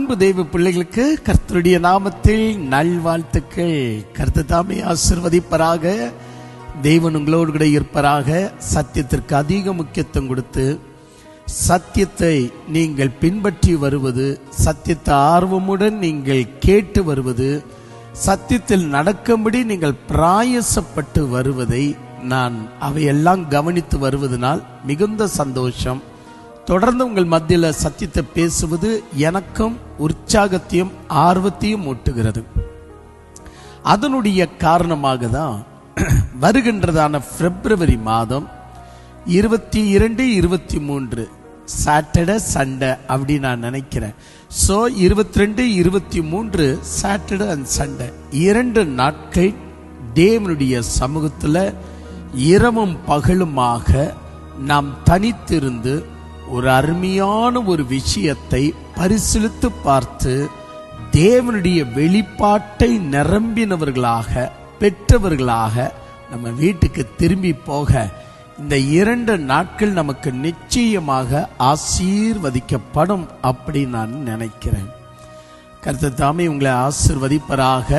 அன்பு தெய்வ பிள்ளைகளுக்கு கர்த்தருடைய நாமத்தில் நல்வாழ்த்துக்கள். கர்த்தர் தாமே ஆசீர்வதிப்பராக. தேவன் உங்களோடு கூட இருப்பராக. சத்தியத்திற்கு அதிக முக்கியத்துவம் கொடுத்து சத்தியத்தை நீங்கள் பின்பற்றி வருவது, சத்தியத்தை ஆர்வமுடன் நீங்கள் கேட்டு வருவது, சத்தியத்தில் நடக்கும்படி நீங்கள் பிரயாசப்பட்டு வருவதை நான் அவையெல்லாம் கவனித்து வருவதனால் மிகுந்த சந்தோஷம். தொடர்ந்து உங்கள் மத்தியில் சத்தியத்தை பேசுவது எனக்கும் உற்சாகத்தையும் ஆர்வத்தையும் ஊட்டுகிறது. அதனுடைய காரணமாக தான் வருகின்றதான பிப்ரவரி மாதம் 22, 23 சாட்டர்டே சண்டே அப்படி நான் நினைக்கிறேன். ஸோ 22, 23 சாட்டர்டே அண்ட் சண்டே 2 நாட்கள் தேவனுடைய சமூகத்தில் இரவும் பகலுமாக நாம் தனித்திருந்து ஒரு அருமையான ஒரு விஷயத்தை பரிசீலித்து பார்த்து தேவனுடைய வெளிப்பாட்டை நிரம்பினவர்களாக பெற்றவர்களாக நம்ம வீட்டுக்கு திரும்பி போக இந்த 2 நாட்கள் நமக்கு நிச்சயமாக ஆசீர்வதிக்கப்படும் அப்படி நான் நினைக்கிறேன். கர்த்தர் தாமே உங்களை ஆசீர்வதிப்பராக.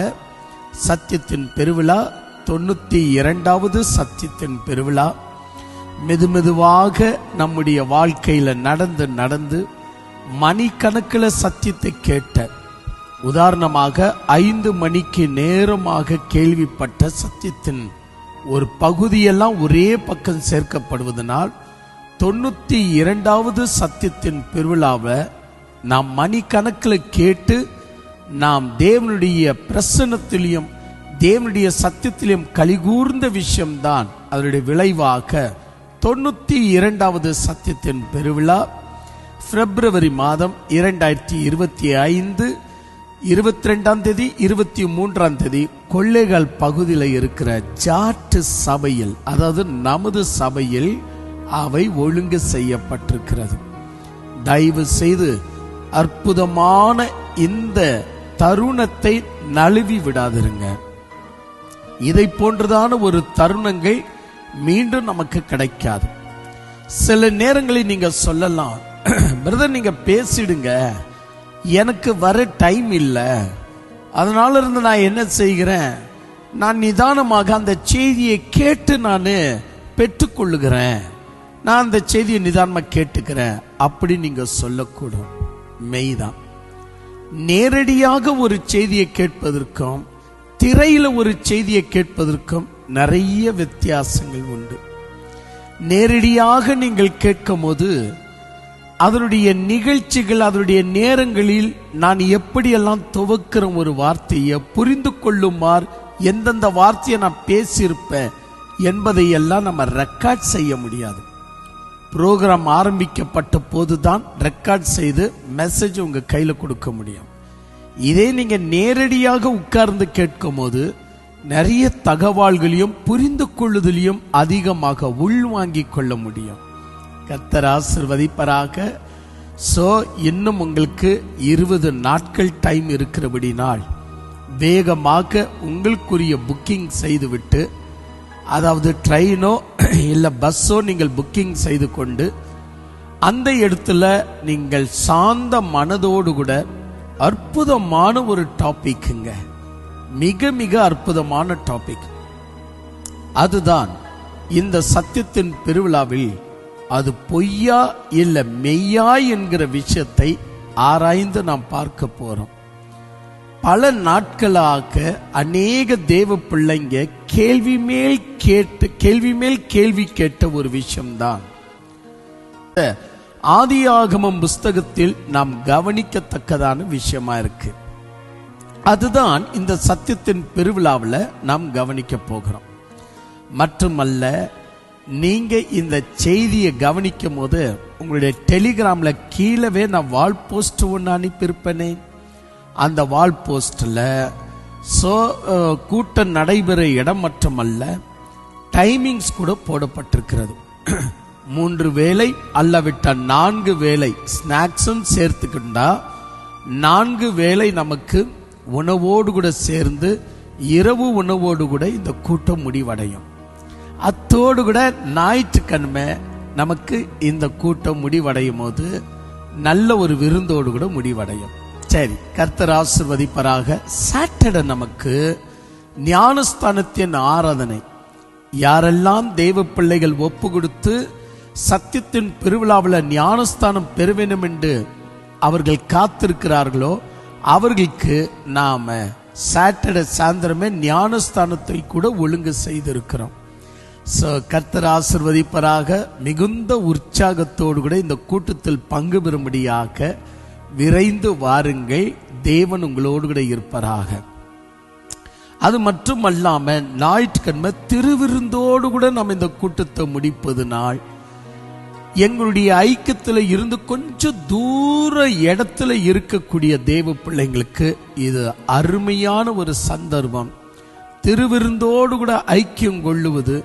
சத்தியத்தின் பெருவிழா 92வது சத்தியத்தின் பெருவிழா மெதுமெதுவாக நம்முடைய வாழ்க்கையில நடந்து மணிக்கணக்கில் சத்தியத்தை கேட்ட, உதாரணமாக 5 மணிக்கு நேரமாக கேள்விப்பட்ட சத்தியத்தின் ஒரு பகுதியெல்லாம் ஒரே பக்கம் சேர்க்கப்படுவதனால் 92வது சத்தியத்தின் பெருவிழாவை நாம் மணிக்கணக்கில் கேட்டு நாம் தேவனுடைய பிரசன்னத்திலையும் தேவனுடைய சத்தியத்திலையும் கலிகூர்ந்த விஷயம்தான் அதனுடைய விளைவாக 92வது சத்தியத்தின் பெருவிழா பிப்ரவரி மாதம் 2025 22ஆம் தேதி 23ஆம் தேதி கொள்ளைகள் பகுதியில் இருக்கிற ஜாட்டு சபையில், அதாவது நமது சபையில் அவை ஒழுங்கு செய்யப்பட்டிருக்கிறது. தயவு செய்து அற்புதமான இந்த தருணத்தை நழுவி விடாதிருங்க. இதை போன்றதான ஒரு தருணங்கள் மீண்டும் நமக்கு கிடைக்காது. சில நேரங்களில் நீங்க சொல்லலாம், பிரதர் நீங்க பேசிடுங்க, எனக்கு வர டைம் இல்லை, அதனால இருந்து நான் என்ன செய்கிறேன், நான் நிதானமாக அந்த செய்தியை கேட்டு நான் பெற்றுக்கொள்ளுகிறேன், நான் அந்த செய்தியை நிதானமாக கேட்டுக்கிறேன் அப்படி நீங்க சொல்லக்கூடும். மெய்தான். நேரடியாக ஒரு செய்தியை கேட்பதற்கும் திரையில ஒரு செய்தியை கேட்பதற்கும் நிறைய வித்தியாசங்கள் உண்டு. நேரடியாக நீங்கள் கேட்கும் போது அதனுடைய நிகழ்ச்சிகள், அதனுடைய நேரங்களில் நான் எப்படியெல்லாம் துவக்கிற ஒரு வார்த்தையை புரிந்து கொள்ளுமாறு எந்தெந்த வார்த்தையை நான் பேசியிருப்பேன் என்பதையெல்லாம் நம்ம ரெக்கார்ட் செய்ய முடியாது. ப்ரோக்ராம் ஆரம்பிக்கப்பட்ட போதுதான் ரெக்கார்ட் செய்து மெசேஜ் உங்க கையில கொடுக்க முடியும். இதே நீங்க நேரடியாக உட்கார்ந்து கேட்கும் போது நிறைய தகவல்களையும் புரிந்து கொள்ளுதலையும் அதிகமாக உள்வாங்கிக் கொள்ள முடியும். கர்த்தர் ஆசீர்வதிப்பராக. சோ இன்னும் உங்களுக்கு 20 நாட்கள் டைம் இருக்கிறபடினால் வேகமாக உங்களுக்குரிய புக்கிங் செய்துவிட்டு, அதாவது ட்ரெயினோ இல்லை பஸ்ஸோ நீங்கள் புக்கிங் செய்து கொண்டு அந்த இடத்துல நீங்கள் சாந்த மனதோடு கூட அற்புதமான ஒரு டாபிக்குங்க, மிக மிக அற்புதமான டாபிக். அதுதான் இந்த சத்தியத்தின் பெருவிழாவில் அது பொய்யா இல்ல மெய்யா என்கிற விஷயத்தை ஆராய்ந்து நாம் பார்க்க போறோம். பல நாட்களாக அநேக தேவ பிள்ளைங்க கேள்வி மேல் கேள்வி கேட்ட ஒரு விஷயம்தான் ஆதியாகமம் புஸ்தகத்தில் நாம் கவனிக்கத்தக்கதான விஷயமா இருக்கு. அதுதான் இந்த சத்தியத்தின் பெருவிழாவில் நாம் கவனிக்க போகிறோம். மட்டுமல்ல, நீங்க இந்த செய்தியை கவனிக்கும் போது உங்களுடைய டெலிகிராம்ல கீழவே நான் வால் போஸ்ட் ஒன்று அனுப்பியிருப்பேனே, அந்த வால் போஸ்ட்ல கூட்டம் நடைபெற இடம் மட்டுமல்ல டைமிங்ஸ் கூட போடப்பட்டிருக்கிறது. 3 வேளை அல்லவிட்ட 4 வேளை ஸ்நாக்ஸும் சேர்த்துக்கிட்டா 4 வேளை நமக்கு உணவோடு கூட சேர்ந்து இரவு உணவோடு கூட இந்த கூட்டம் முடிவடையும். அத்தோடு கூட ஞாயிற்றுக்கிழமை நமக்கு இந்த கூட்டம் முடிவடையும் போது நல்ல ஒரு விருந்தோடு கூட முடிவடையும். சரி, கர்த்தர் ஆசீர்வதிப்பாராக. சாட்டர்டே நமக்கு ஞானஸ்தானத்தின் ஆராதனை. யாரெல்லாம் தேவ பிள்ளைகள் ஒப்பு கொடுத்து சத்தியத்தின் பெருவிழாவில் ஞானஸ்தானம் பெற வேண்டும் என்று அவர்கள் காத்திருக்கிறார்களோ அவர்களுக்கு நாம சாட்டர்டே சாயந்தரமே ஞானஸ்தானத்தை கூட ஒழுங்கு செய்திருக்கிறோம். கர்த்தர் ஆசீர்வதிப்பராக. மிகுந்த உற்சாகத்தோடு கூட இந்த கூட்டத்தில் பங்கு பெறும்படியாக விரைந்து வாருங்கள். தேவன் உங்களோடு கூட இருப்பராக. அது மட்டுமல்லாம ஞாயிற்றுக்கிழமை திருவிருந்தோடு கூட நம்ம இந்த கூட்டத்தை முடிப்பது நாள். எங்களுடைய ஐக்கியத்தில் இருந்து கொஞ்சம் தூர இடத்துல இருக்கக்கூடிய தேவ பிள்ளைங்களுக்கு இது அருமையான ஒரு சந்தர்ப்பம். திருவிருந்தோடு கூட ஐக்கியம் கொள்ளுவது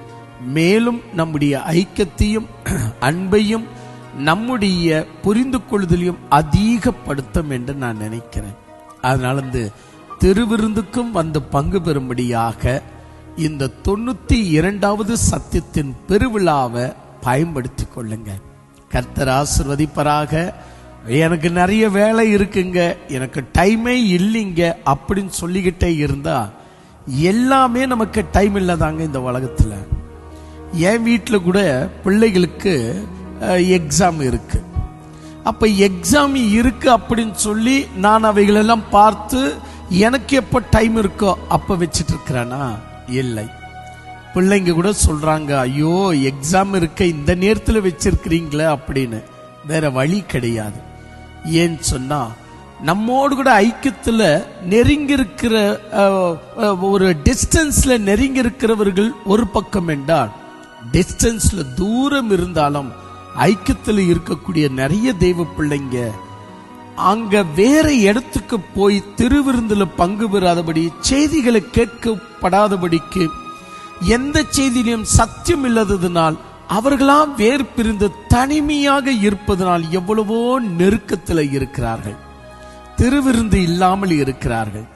மேலும் நம்முடைய ஐக்கியத்தையும் அன்பையும் நம்முடைய புரிந்து கொள்ளுதலையும் அதிகப்படுத்தும் என்று நான் நினைக்கிறேன். அதனால இந்த திருவிருந்துக்கும் வந்து பங்கு பெறும்படியாக இந்த 92வது சத்தியத்தின் பெருவிழாவை பயன்படுத்தி கொள்ளுங்க. கர்த்தர் ஆசீர்வதிப்பராக. எனக்கு நிறைய வேலை இருக்குங்க, எனக்கு டைமே இல்லைங்க அப்படின்னு சொல்லிக்கிட்டே இருந்தா எல்லாமே நமக்கு டைம் இல்லதாங்க இந்த உலகத்துல. என் வீட்டில் கூட பிள்ளைகளுக்கு எக்ஸாம் இருக்கு. அப்ப எக்ஸாம் இருக்கு அப்படின்னு சொல்லி நான் அவைகளெல்லாம் பார்த்து எனக்கு எப்ப டைம் இருக்கோ அப்ப வச்சிட்டு இருக்கிறானா? இல்லை. பிள்ளைங்க கூட சொல்றாங்க, ஐயோ எக்ஸாம் இருக்க இந்த நேரத்தில் வச்சிருக்கிறீங்களே அப்படின்னு. வேற வழி கிடையாது. ஏன்னு சொன்னா நம்மோடு கூட ஐக்கியத்தில் நெருங்கி இருக்கிற ஒரு டிஸ்டன்ஸ்ல நெருங்கி இருக்கிறவர்கள் ஒரு பக்கம் என்றால், டிஸ்டன்ஸ்ல தூரம் இருந்தாலும் ஐக்கியத்தில் இருக்கக்கூடிய நிறைய தெய்வ பிள்ளைங்க அங்க வேற இடத்துக்கு போய் திருவிருந்துல பங்கு பெறாதபடி, செய்திகளை கேட்கப்படாதபடிக்கு, எந்த செய்தியிலும் சத்தியம் இல்லாததினால் அவர்களாம் வேறு பிரிந்து தனிமையாக இருப்பதனால் எவ்வளவோ நெருக்கத்தில் இருக்கிறார்கள். திருவிருந்து இல்லாமல் இருக்கிறார்கள்.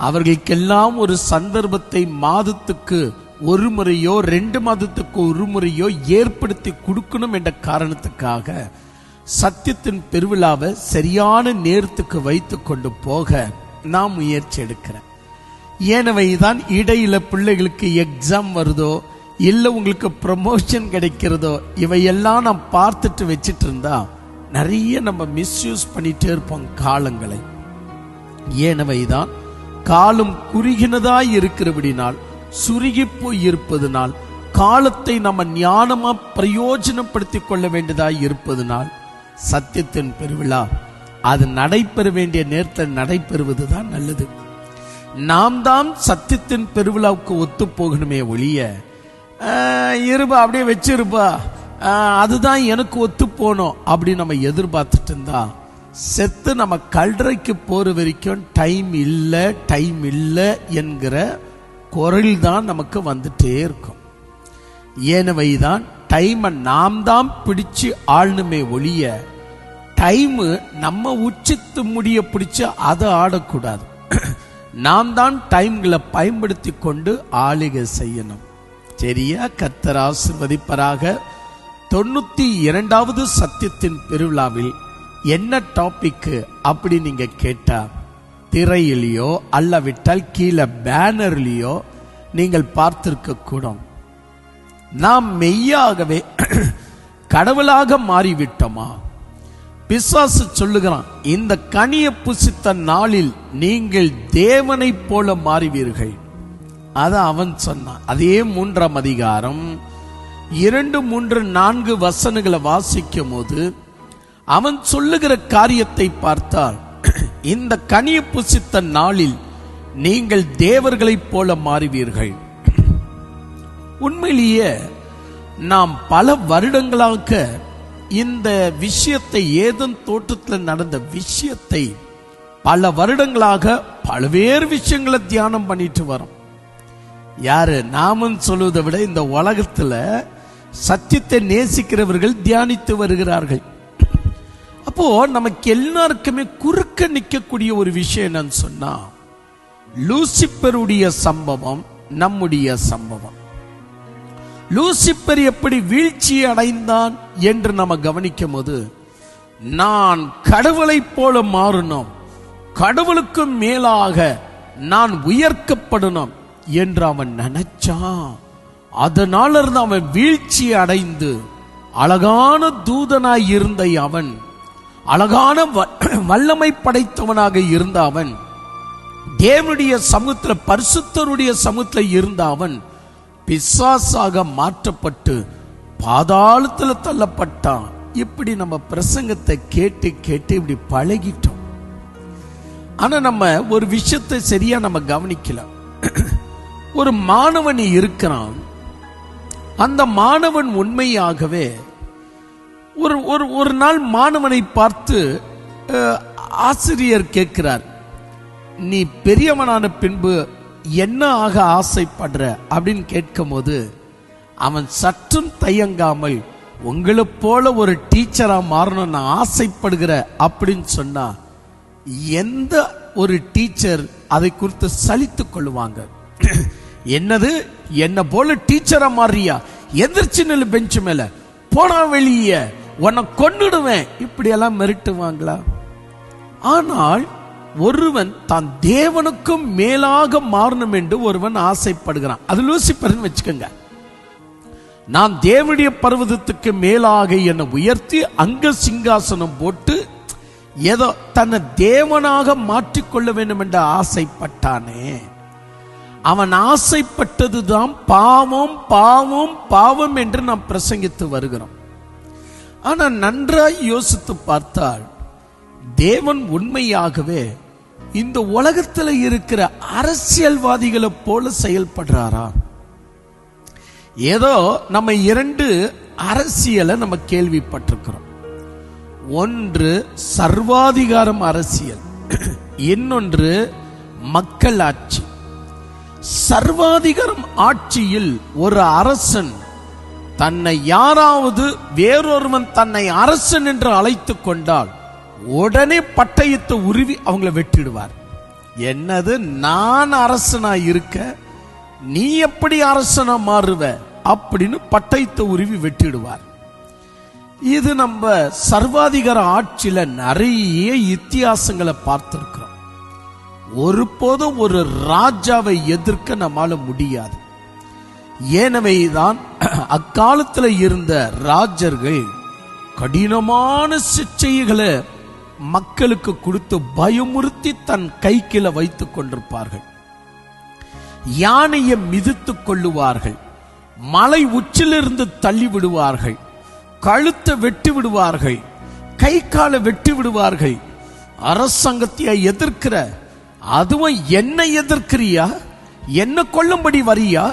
அவர்களுக்கெல்லாம் ஒரு சந்தர்ப்பத்தை மாதத்துக்கு ஒரு முறையோ 2 மாதத்துக்கு ஒரு முறையோ ஏற்படுத்தி கொடுக்கணும் என்ற காரணத்துக்காக சத்தியத்தின் பெருவிழாவை சரியான நேரத்துக்கு வைத்து கொண்டு போக நான் முயற்சி எடுக்கிறேன். ஏனவைதான் இடையில பிள்ளைகளுக்கு எக்ஸாம் வருதோ இல்ல உங்களுக்கு ப்ரமோஷன் கிடைக்கிறதோ இவையெல்லாம் நாம் பார்த்துட்டு வச்சிட்டு இருந்தா நிறைய நம்ம மிஸ்யூஸ் பண்ணிட்டே இருப்போம் காலங்களை. ஏனவைதான் காலம் குறுகினதாய் இருக்கிறபடினால், சுருகி போய் இருப்பதனால், காலத்தை நம்ம ஞானமா பிரயோஜனப்படுத்திக் கொள்ள வேண்டியதாய் இருப்பதனால் சத்தியத்தின் பெருவிழா அது நடைபெற வேண்டிய நேரத்தில் நடைபெறுவதுதான் நல்லது. நாம் தான் சத்தியத்தின் பெருவிழாவுக்கு ஒத்து போகணுமே ஒழிய இருப்பா அப்படியே வச்சிருப்பா அதுதான் எனக்கு ஒத்து போனோம் அப்படி நம்ம எதிர்பார்த்துட்டு இருந்தா செத்து நம்ம கல்லறைக்கு போற வரைக்கும் டைம் இல்லை என்கிற குரல் தான் நமக்கு வந்துட்டே இருக்கும். ஏனவைதான் டைமை நாம் தான் பிடிச்சு ஆளணுமே ஒழிய டைம் நம்ம உச்சித்து முடிய பிடிச்சு அதை ஆடக்கூடாது. நாம் தான் டைம்களை பயன்படுத்தி கொண்டு ஆளுகை செய்யணும். சரியா? கர்த்தர் ஆசீர்வதிப்பராக. 92வது சத்தியத்தின் பெருவிழாவில் என்ன டாபிக் அப்படி நீங்க கேட்டா திரையிலையோ அல்லவிட்டால் கீழே பேனர்லயோ நீங்கள் பார்த்திருக்க கூடும். நாம் மெய்யாகவே கடவுளாக மாறிவிட்டோமா? பிசாசு சொல்லுகிறான், இந்த கனியை புசித்த நாளில் நீங்கள் தேவனை போல மாறுவீர்கள். அத அவன் சொன்னான். அதே 3ஆம் அதிகாரம் 2, 3, 4 வசனங்களை வாசிக்கும் போது அவன் சொல்லுகிற காரியத்தை பார்த்தால், இந்த கனியை புசித்த நாளில் நீங்கள் தேவர்களைப் போல மாறுவீர்கள். உண்மையிலேயே நாம் பல வருடங்களாக இந்த விஷயத்தை, ஏதேன் தோட்டத்தில் நடந்த விஷயத்தை பல வருடங்களாக பல்வேறு விஷயங்களை தியானம் பண்ணிட்டு வரோம். யாரு? நாமும் சொல்வதை விட இந்த உலகத்துல சத்தியத்தை நேசிக்கிறவர்கள் தியானித்து வருகிறார்கள். அப்போ நமக்கு எல்லாருக்குமே குறுக்க நிற்கக்கூடிய ஒரு விஷயம் என்னன்னு சொன்னா, லூசிபருடைய சம்பவம், நம்முடைய சம்பவம். லூசிபர் எப்படி வீழ்ச்சி அடைந்தான் என்று நம்ம கவனிக்கும் போது, நான் கடவுளை போல மாறணும், கடவுளுக்கு மேலாக நான் உயர்க்கப்படணும் என்று அவன் நினைச்சான். அதனால இருந்து அவன் வீழ்ச்சி அடைந்து அழகான தூதனாய் இருந்த அவன், அழகான வல்லமை படைத்தவனாக இருந்த அவன், தேவனுடைய சமூகத்தில் பரிசுத்தருடைய சமூகத்தில் இருந்த அவன் பிசாசாக மாற்றப்பட்டு பாதாளத்தில் தள்ளப்பட்டான். இப்படி நம்ம பிரசங்கத்தை கேட்டு கேட்டு இப்படி பழகிட்டோம். ஆனா நம்ம ஒரு விஷயத்தை சரியா நம்ம கவனிக்கல. ஒரு மாணவன் இருக்கிறான். அந்த மாணவன் உண்மையாகவே ஒரு நாள் மாணவனை பார்த்து ஆசிரியர் கேட்கிறார், நீ பெரியவனான பின்பு என்ன ஆக ஆசைப்படுற அப்படின்னு கேட்கும் போது அவன் சற்றும் தயங்காமல், உங்களை போல ஒரு டீச்சரா மாறணும் நான் ஆசைப்படுகிற அப்படின்னு சொன்னா எந்த ஒரு டீச்சர் அதை குறித்து சலித்துக் கொள்ளுவாங்க. என்னது, என்ன போல டீச்சரா மாறியா, எதிர்ச்சி நிலை பெஞ்சு மேல போனா வெளிய உன்னை கொன்னுடுவேன், இப்படி எல்லாம் மிரட்டுவாங்களா? ஆனால் ஒருவன் தான் தேவனுக்கும் மேலாக மாறணும் என்று ஒருவன் ஆசைப்படுகிறான். அது லூசிபர்னு வச்சுக்கோங்க. நான் தேவனுடைய பர்வதத்துக்கு மேலாக என்னை உயர்த்தி அங்க சிங்காசனம் போட்டு ஏதோ தன்னை தேவனாக மாற்றிக்கொள்ள வேண்டும் என்று ஆசைப்பட்டானே, அவன் ஆசைப்பட்டதுதான் பாவம் பாவம் பாவம் என்று நாம் பிரசங்கித்து வருகிறோம். ஆனா நன்றாய் யோசித்து பார்த்தால் தேவன் உண்மையாகவே இந்த உலகத்தில் இருக்கிற அரசியல்வாதிகளை போல செயல்படுறாரா? ஏதோ நம்ம இரண்டு அரசியலை நம்ம கேள்விப்பட்டிருக்கிறோம். ஒன்று சர்வாதிகாரம் அரசியல், இன்னொன்று மக்கள் ஆட்சி. சர்வாதிகாரம் ஆட்சியில் ஒரு அரசன் தன்னை யாராவது வேறொருவன் தன்னை அரசன் என்று அழைத்துக் கொண்டால் உடனே பட்டயத்தை உருவி அவங்களை வெட்டிடுவார். என்னது, நான் அரசனா இருக்க நீ எப்படி அரசனா மாறுவ அப்படின்னு பட்டயத்தை உருவி வெட்டிடுவார். இது நம்ம சர்வாதிகார ஆட்சியில நிறைய வித்தியாசங்களை பார்த்திருக்கிறோம். ஒருபோதும் ஒரு ராஜாவை எதிர்க்க நம்மால முடியாது. ஏனவேதான் அக்காலத்தில் இருந்த ராஜர்கள் கடினமான சிக்ஷைகளை மக்களுக்கு கொடுத்து பயமுறுத்தி தன் கைக்கில வைத்துக் கொண்டிருப்பார்கள். யானையை மிதித்துக் கொள்ளுவார்கள், மலை உச்சிலிருந்து தள்ளி விடுவார்கள், கழுத்தை வெட்டி விடுவார்கள், கை காலை வெட்டி விடுவார்கள். அரசாங்கத்தை எதிர்க்கிற, அதுவும் என்ன எதிர்க்கிறியா, என்ன கொல்லும்படி வரியா,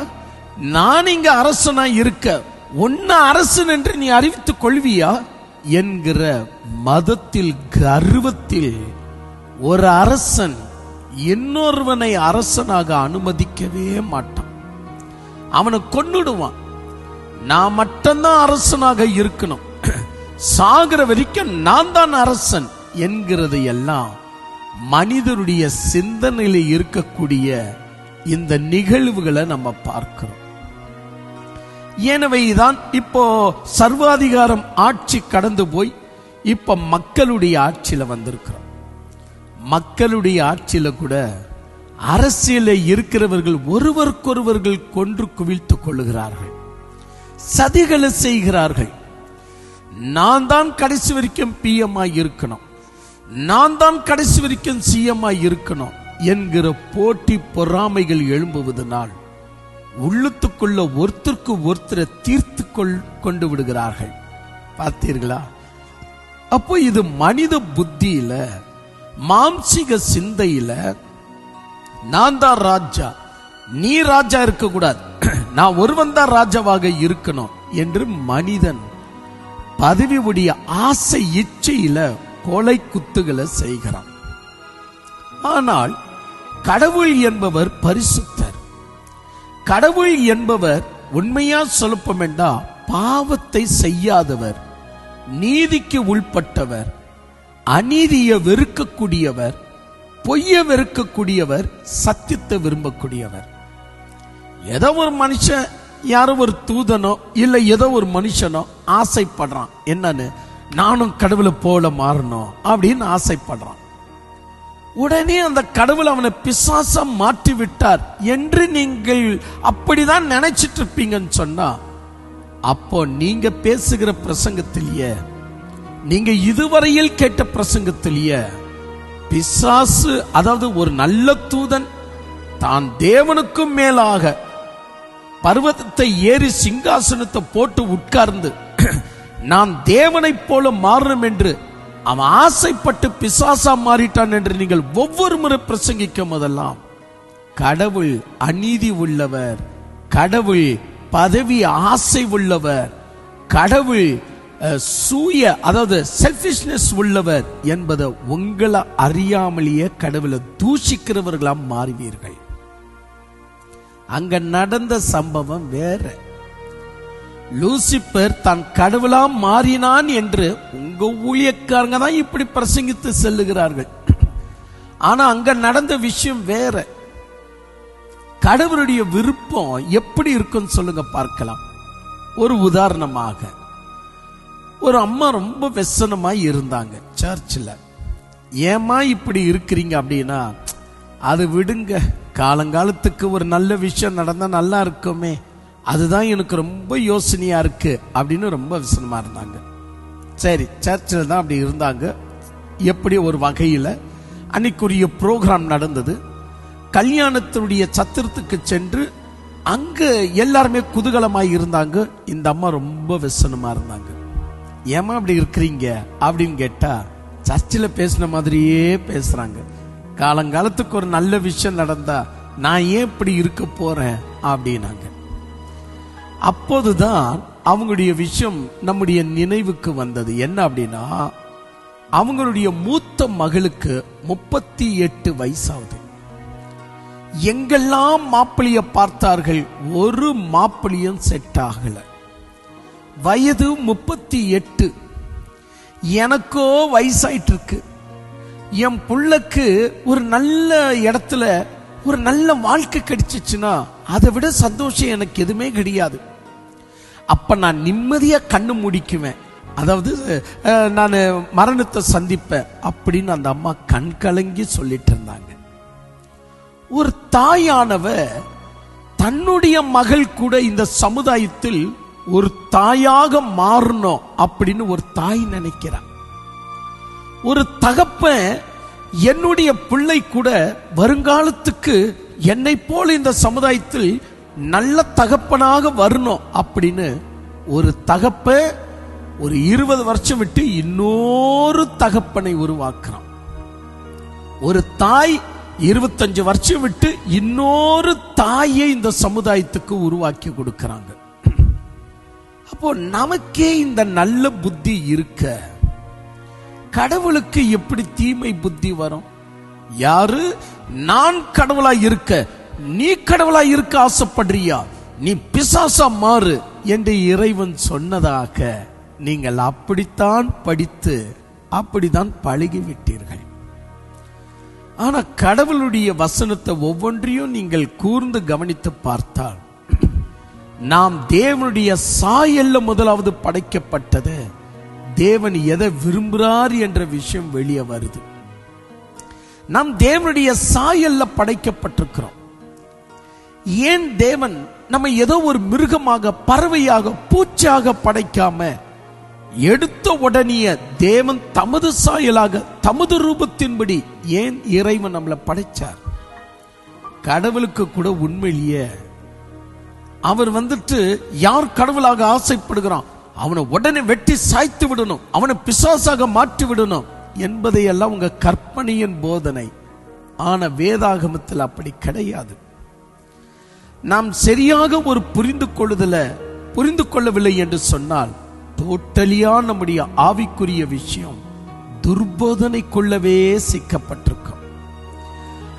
நான் இங்க அரசனா இருக்க உன்ன அரசன் என்று நீ அறிவித்துக் கொள்வியா என்கிற மதத்தில் கர்வத்தில் ஒரு அரசன் இன்னொருவனை அரசனாக அனுமதிக்கவே மாட்டான். அவனை கொன்னுடுவான். நான் மட்டும்தான் அரசனாக இருக்கணும், சாகிற வரைக்கும் நான் தான் அரசன் என்கிறது எல்லாம் மனிதனுடைய சிந்தனையில் இருக்கக்கூடிய இந்த நிகழ்வுகளை நம்ம பார்க்கிறோம். எனவேதான் இப்போ சர்வாதிகாரம் ஆட்சி கடந்து போய் இப்ப மக்களுடைய ஆட்சியில வந்திருக்கிறோம். மக்களுடைய ஆட்சியில கூட அரசியல இருக்கிறவர்கள் ஒருவருக்கொருவர்கள் கொன்று குவித்துக் கொள்ளுகிறார்கள், சதிகளை செய்கிறார்கள். நான் தான் கடைசி வரைக்கும் பிஎம் இருக்கணும், நான் தான் கடைசி வரைக்கும் சிஎம் இருக்கணும் என்கிற போட்டி பொறாமைகள் எழும்புவதனால் உள்ளத்துக்குள்ள ஒருத்தருக்கு ஒருத்தரை தீர்த்து கொண்டு விடுகிறார்கள். பார்த்தீர்களா? அப்போ இது மனித புத்தியில, மாம்சிக சிந்தையில நான் தான் ராஜா, நீ ராஜா இருக்க கூடாது, நான் ஒருவன் தான் ராஜாவாக இருக்கணும் என்று மனிதன் பதவியுடைய ஆசை இச்சையில கொலை குத்துகளை செய்கிறான். ஆனால் கடவுள் என்பவர் பரிசுத்தர். கடவுள் என்பவர் உண்மையா சொல்லப்போம் என்றா பாவத்தை செய்யாதவர், நீதிக்கு உள்பட்டவர், அநீதியை வெறுக்கக்கூடியவர், பொய்ய வெறுக்கக்கூடியவர், சத்தியத்தை விரும்பக்கூடியவர். ஏதோ ஒரு மனுஷன், யாரோ ஒரு தூதனோ இல்ல ஏதோ ஒரு மனுஷனோ ஆசைப்படுறான், என்னன்னு நானும் கடவுளை போல மாறணும் அப்படின்னு ஆசைப்படுறான். உடனே அந்த கடவுள் அவனை பிசாசா மாற்றி விட்டார் என்று நீங்கள் அப்படிதான் நினைச்சிட்டு இருப்பீங்கன்னு சொன்னா, அப்போ நீங்க பேசுகிற பிரசங்கத்திலேயே, நீங்க இதுவரையில் கேட்ட பிரசங்கத்திலேயே பிசாசு, அதாவது ஒரு நல்ல தூதன் தான் தேவனுக்கும் மேலாக பர்வதத்தை ஏறி சிங்காசனத்தை போட்டு உட்கார்ந்து நான் தேவனைப் போல மாறணும் என்று அவன் ஆசைப்பட்டு பிசாசா மாறிட்டான் என்று நீங்கள் ஒவ்வொரு முறை பிரசங்கிக்கும் போதெல்லாம், கடவுள் அநீதி உள்ளவர், கடவுள் பதவி ஆசை உள்ளவர், கடவுள் அதாவது செல்ஃபிஷ்னஸ் உள்ளவர் என்பதை உங்களை அறியாமலேயே கடவுளை தூஷிக்கிறவர்களாம் மாறுவீர்கள். அங்க நடந்த சம்பவம் வேற. லூசிபர் தான் கடவுளா மாறினான் என்று உங்க ஊழியக்காரங்க தான் இப்படி பிரசங்கித்து செல்லுகிறார்கள். ஆனா அங்க நடந்த விஷயம் வேற. கடவுளுடைய விருப்பம் எப்படி இருக்குன்னு சொல்லுங்க பார்க்கலாம். ஒரு உதாரணமாக, ஒரு அம்மா ரொம்ப வெசனமா இருந்தாங்க சர்ச்சில். ஏமா இப்படி இருக்கிறீங்க அப்படின்னா, அது விடுங்க, காலங்காலத்துக்கு ஒரு நல்ல விஷயம் நடந்தா நல்லா இருக்குமே, அதுதான் எனக்கு ரொம்ப யோசனையா இருக்கு அப்படின்னு ரொம்ப விசனமா இருந்தாங்க. சரி, சர்ச்சில் தான் அப்படி இருந்தாங்க. எப்படி ஒரு வகையில் அன்னைக்குரிய ப்ரோக்ராம் நடந்தது. கல்யாணத்தினுடைய சத்திரத்துக்கு சென்று அங்க எல்லாருமே குதூகலமாய் இருந்தாங்க. இந்த அம்மா ரொம்ப விசனமா இருந்தாங்க. ஏமா அப்படி இருக்கிறீங்க அப்படின்னு கேட்டா, சர்ச்சில் பேசின மாதிரியே பேசுறாங்க. காலங்காலத்துக்கு ஒரு நல்ல விஷயம் நடந்தா நான் ஏன் இப்படி இருக்க போறேன் அப்படின்னாங்க. அப்போதுதான் அவங்களுடைய விஷயம் நம்முடைய நினைவுக்கு வந்தது. என்ன அப்படின்னா, அவங்களுடைய மூத்த மகளுக்கு 38 வயசாகுது. எங்கெல்லாம் மாப்பிள்ளைய பார்த்தார்கள், ஒரு மாப்பிள்ளையும் செட் ஆகல. வயது 38. எனக்கோ வயசாயிட்டு இருக்கு. என் புள்ளைக்கு ஒரு நல்ல இடத்துல ஒரு நல்ல வாழ்க்கை கிடைச்சிச்சுன்னா அதை விட சந்தோஷம் எனக்கு எதுவுமே கிடையாது. அப்ப நான் நிம்மதியா கண்ணு முடிக்குவேன், அதாவது நான் மரணத்தை சந்திப்பேன் அப்படின்னு அந்த அம்மா கண் கலங்கி சொல்லிட்டு இருந்தாங்க. ஒரு தாயானவ தன்னுடைய மகள் கூட இந்த சமுதாயத்தில் ஒரு தாயாக மாறணும் அப்படின்னு ஒரு தாய் நினைக்கிறான். ஒரு தகப்பன் என்னுடைய பிள்ளை கூட வருங்காலத்துக்கு என்னை போல இந்த சமுதாயத்தில் நல்ல தகப்பனாக வரணும் அப்படின்னு ஒரு தகப்பன் ஒரு 20 வருஷம் விட்டு இன்னொரு தகப்பனை உருவாக்குறான். ஒரு தாய் 25 வருஷம் விட்டு இன்னொரு தாயை இந்த சமுதாயத்துக்கு உருவாக்கி கொடுக்கிறாங்க. அப்போ நமக்கே இந்த நல்ல புத்தி இருக்க, கடவுளுக்கு எப்படி தீமை புத்தி வரும்? யாரு நான் கடவுளா இருக்க, நீ கடவுளா இருக்க ஆசைப்படுறியா, நீ பிசாசா மாறு என்று இறைவன் சொன்னதாக நீங்கள் அப்படித்தான் படித்து அப்படித்தான் பழகிவிட்டீர்கள். ஆனா கடவுளுடைய வசனத்தை ஒவ்வொன்றையும் நீங்கள் கூர்ந்து கவனித்து பார்த்தால், நாம் தேவனுடைய சாயல்ல முதலாவது படைக்கப்பட்டது. தேவன் எதை விரும்புகிறார் என்ற விஷயம் வெளியே வருது. நாம் தேவனுடைய சாயல்ல படைக்கப்பட்டிருக்கிறோம். ஏன் தேவன் நம்ம ஏதோ ஒரு மிருகமாக, பறவையாக, பூச்சாக படைக்காம எடுத்த உடனே தேவன் தமது சாயலாக தமது ரூபத்தின்படி ஏன் இறைவன் நம்மளை படைச்சார்? கடவுளுக்கு கூட உண்மையிலேயே அவர் யார் கடவுளாக ஆசைப்படுகிறான் அவனை உடனே வெட்டி சாய்த்து விடணும், அவனை பிசாசாக மாற்றி விடணும் என்பதையெல்லாம் உங்க கற்பனையின் போதனை. ஆன வேதாகமத்தில் அப்படி கிடையாது. நாம் சரியாக ஒரு புரிந்து கொள்ளவில்லை என்று சொன்னால் டோட்டலியா நம்முடைய ஆவிக்குரிய விஷயம் துர்போதனைக்குள்ளவே சிக்கப்பட்டிருக்கும்.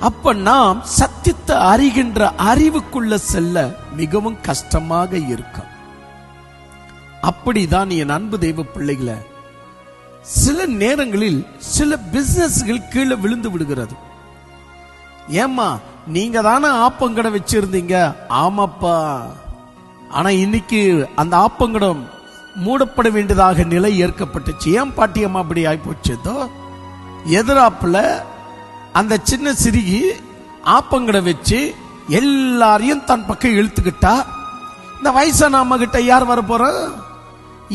அப்ப நாம் சத்தியத்தை அறிகின்ற அறிவுக்குள்ள செல்ல மிகவும் கஷ்டமாக இருக்கும். அப்படிதான் என் அன்பு தெய்வ பிள்ளைகளை, சில நேரங்களில் சில பிசினஸ்கள் கீழே விழுந்து விடுகிறது. ஏமா நீங்க தானே ஆப்பங்கடை வச்சிருந்தீங்க? ஆமாப்பா, ஆனா இன்னைக்கு அந்த ஆப்பங்கடம் மூடப்பட வேண்டியதாக நிலை ஏற்கப்பட்டுச்சு. ஏன் பாட்டியம்மா அப்படி ஆயிப்போச்சதோ? எதிராப்புல அந்த சின்ன சிறுகி ஆப்பங்கடை வச்சு எல்லாரையும் தன் பக்கம் இழுத்துக்கிட்டா. இந்த வயசான அம்மா கிட்ட யார் வர போற?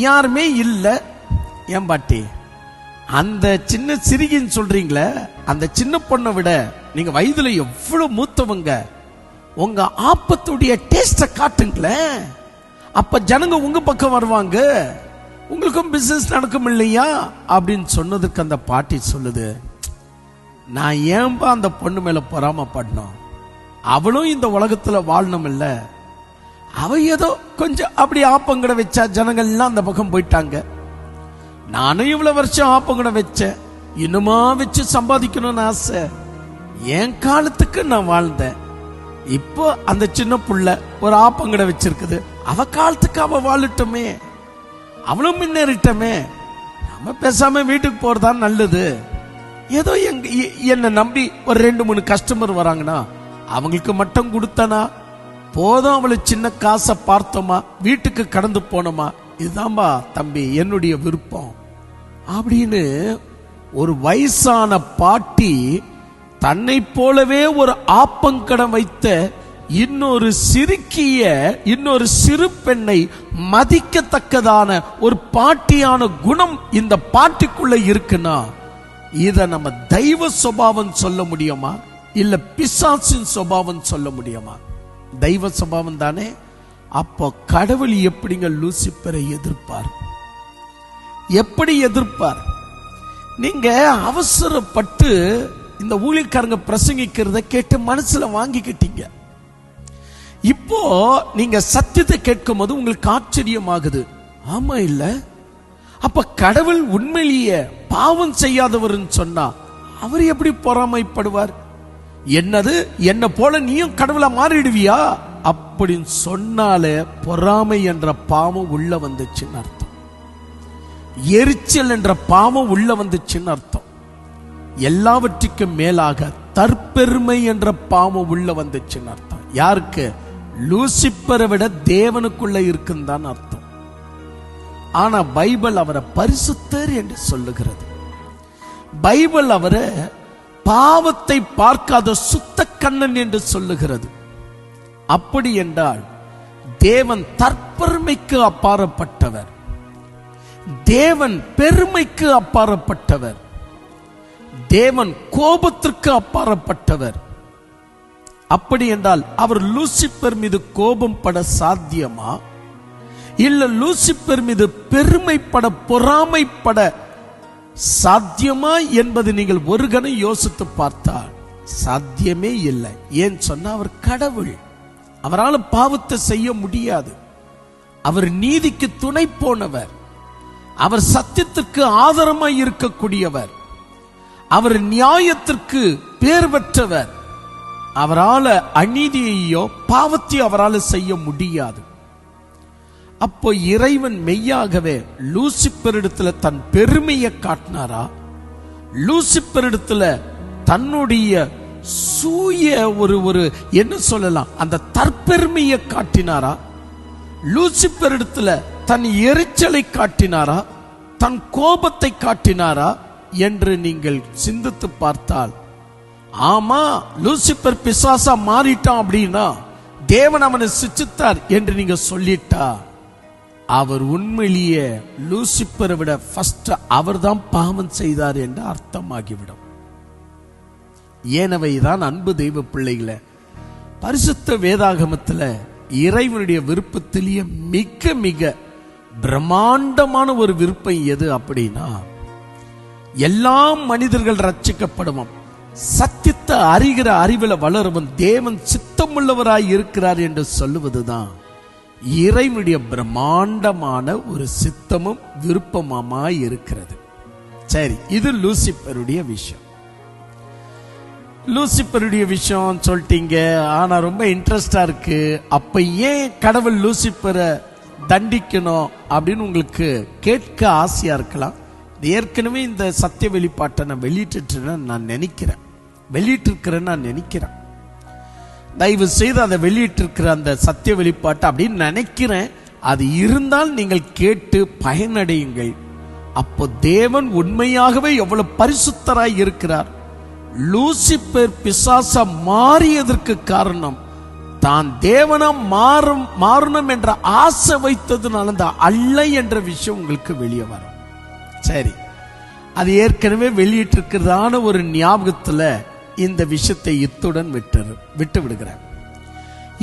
யாருமே இல்ல. ஏன் பாட்டி, அந்த சின்ன சிறுகின்னு சொல்றீங்களே, அந்த சின்ன பொண்ணை விட நீங்க வயதுல எவ்வளவு மூத்தவங்க, உங்க ஆப்பத்துடைய டேஸ்ட காட்டுங்களேன், அப்ப ஜனங்க உங்க பக்கம் வருவாங்க, உங்களுக்கும் பிசினஸ் நடக்கும் இல்லையா அப்படின்னு சொன்னதுக்கு அந்த பாட்டி சொல்லுது, நான் ஏன்பா அந்த பொண்ணு மேல பொறாமப்படணும், அவளும் இந்த உலகத்துல வாழணும் இல்ல, அவ ஏதோ கொஞ்சம் அப்படி ஆப்பங்கடை வச்சா ஜனங்கள் எல்லாம் அந்த பக்கம் போயிட்டாங்க, நானும் இவ்வளவு வருஷம் ஆப்பங்கடை வச்சேன், இன்னுமா வச்சு சம்பாதிக்கணும்னு ஆசை, என் காலத்துக்கு நான் வாழ்ந்தேன், இப்போ அந்த சின்ன புள்ள ஒரு ஆப்பங்கடை வச்சிருக்குது, அவ காலத்துக்கு அவ வாழட்டுமே, அவளும் முன்னேறிட்டமே, நம்ம பேசாம வீட்டுக்கு போறதான் நல்லது, ஏதோ என்ன நம்பி ஒரு 2-3 கஸ்டமர் வராங்கன்னா அவங்களுக்கு மட்டும் கொடுத்தனா போதும், அவளை சின்ன காசை பார்த்தோமா வீட்டுக்கு கடந்து போனோமா, இதுதான்பா தம்பி என்னுடைய விருப்பம் அப்படின்னு ஒரு வயசான பாட்டி தன்னை போலவே ஒரு ஆப்பங்கடம் வைத்த இன்னொரு சிறுக்கிய, இன்னொரு சிறு பெண்ணை மதிக்கத்தக்கதான ஒரு பாட்டியான குணம் இந்த பாட்டிக்குள்ள இருக்குன்னா, இத நம்ம தெய்வ சுபாவம் சொல்ல முடியுமா, இல்ல பிசாசின் சுபாவம் சொல்ல முடியுமா? தெய்வ சுபாவம் தானே. அப்போ கடவுள் எப்படிங்க லூசிப்பரை எதிர்ப்பார்? எப்படி எதிர்ப்பார்? நீங்க அவசரப்பட்டு இந்த ஊழியக்காரங்க பிரசங்கிக்கிறத கேட்டு மனசுல வாங்கிக்கிட்டீங்க. இப்போ நீங்க சத்தியத்தை கேட்கும் போது உங்களுக்கு ஆச்சரியமாகுது, ஆமா இல்ல, அப்ப கடவுள் உண்மையிலேயே பாவம் செய்யாதவர் சொன்னா அவர் எப்படி பொறாமைப்படுவார்? என்னது, என்ன போல நீயும் கடவுளா மாறிடுவியா அப்படின்னு சொன்னாலே பொறாமை என்ற பாவம் உள்ள வந்துச்சுன்னு அர்த்தம், எரிச்சல் என்ற பாவம் உள்ள வந்துச்சுன்னு அர்த்தம், எல்லாவற்றுக்கும் மேலாக தற்பெருமை என்ற பாவம் உள்ள வந்துச்சுன்னு அர்த்தம். யாருக்கு? லூசிப்பரை விட தேவனுக்குள்ள இருக்குன்னு அர்த்தம். ஆனா பைபிள் அவரை பரிசுத்தர் என்று சொல்லுகிறது. பைபிள் அவரை பாவத்தை பார்க்காத சுத்த கண்ணன் என்று சொல்லுகிறது. அப்படி என்றால் தேவன் தற்பெருமைக்கு அப்பாற்பட்டவர், தேவன் பெருமைக்கு அப்பாற்பட்டவர், தேவன் கோபத்திற்கு அப்பாற்பட்டவர். அப்படி என்றால் அவர் லூசிப்பர் மீது கோபம் பட சாத்தியமா, இல்ல லூசிப்பர் மீது பெருமைப்பட பொறாமைப்பட சாத்தியமா என்பது நீங்கள் ஒரு கணம் யோசித்து பார்த்தால் சாத்தியமே இல்லை. ஏன் சொன்னா அவர் கடவுள், அவரால் பாவத்தை செய்ய முடியாது, அவர் நீதிக்கு துணை போனவர், அவர் சத்தியத்திற்கு ஆதாரமாய் இருக்கக்கூடியவர், அவர் நியாயத்திற்கு பேர் பெற்றவர், அவரால் அநீதியையோ பாவத்தையோ அவரால் செய்ய முடியாது. அப்போ இறைவன் மெய்யாகவே லூசிப்பரிடத்துல தன் பெருமையை காட்டினாரா, லூசிப்பரிடத்துல தன்னுடைய சூய ஒரு என்ன சொல்லலாம் அந்த தற்பெருமையை காட்டினாரா, லூசிப்பரிடத்துல தன் எரிச்சலை காட்டினாரா, தன் கோபத்தை காட்டினாரா என்று நீங்கள் சிந்தித்து பார்த்தால், ஆமா லூசிப்பர் பிசாசா மாறிட்டான் அப்படின்னா தேவன் அவனை சிச்சித்தார் என்று நீங்க சொல்லிட்டா, அவர் உண்மையிலேயே லூசிப்பரை விட ஃபர்ஸ்ட் அவர் தான் பாவம் செய்தார் என்று அர்த்தமாகிவிடும். ஏனவைதான் அன்பு தெய்வ பிள்ளைகளை, பரிசுத்த வேதாகமத்தில் இறைவனுடைய விருப்பத்திலேயே மிக மிக பிரம்மாண்டமான ஒரு விருப்பம் எது அப்படின்னா, எல்லா மனிதர்கள் ரட்சிக்கப்படுவோம், சத்தியத்தை அறிகிற அறிவில் வளருவன் தேவன் சித்தமுள்ளவராய் இருக்கிறார் என்று சொல்லுவதுதான் இறைவனுடைய பிரம்மாண்டமான ஒரு சித்தமும் விருப்பமாய் இருக்கிறது. சரி, இது லூசிப்பருடைய விஷயம். லூசிப்பருடைய விஷயம் சொல்லிட்டீங்க. ஆனா ரொம்ப இன்ட்ரெஸ்டா இருக்கு, அப்ப ஏன் கடவுள் லூசிப்பரை தண்டிக்கணும் அப்படின்னு உங்களுக்கு கேட்க ஆசையா இருக்கலாம். ஏற்கனவே இந்த சத்திய வெளிப்பாட்டை நான் வெளியிட்டிருக்கிறேன்னு நான் நினைக்கிறேன். தயவு செய்து அதை வெளியிட்டிருக்கிற அந்த சத்திய வெளிப்பாட்டை அப்படின்னு நினைக்கிறேன். அது இருந்தால் நீங்கள் கேட்டு பயனடையுங்கள். அப்போ தேவன் உண்மையாகவே எவ்வளவு பரிசுத்தராய் இருக்கிறார், லூசிபர் பிசாசா மாறியதற்கு காரணம் தான் தேவனா மாறணும் என்ற ஆசை வைத்ததுனால அந்த அல்ல என்ற விஷயம் உங்களுக்கு வெளியே வரும். சரி, அது ஏற்கனவே வெளியிட்டு இருக்கிறதான ஒரு ஞாபகத்துல இந்த விஷயத்தை இத்துடன் விட்டு விடுகிறேன்.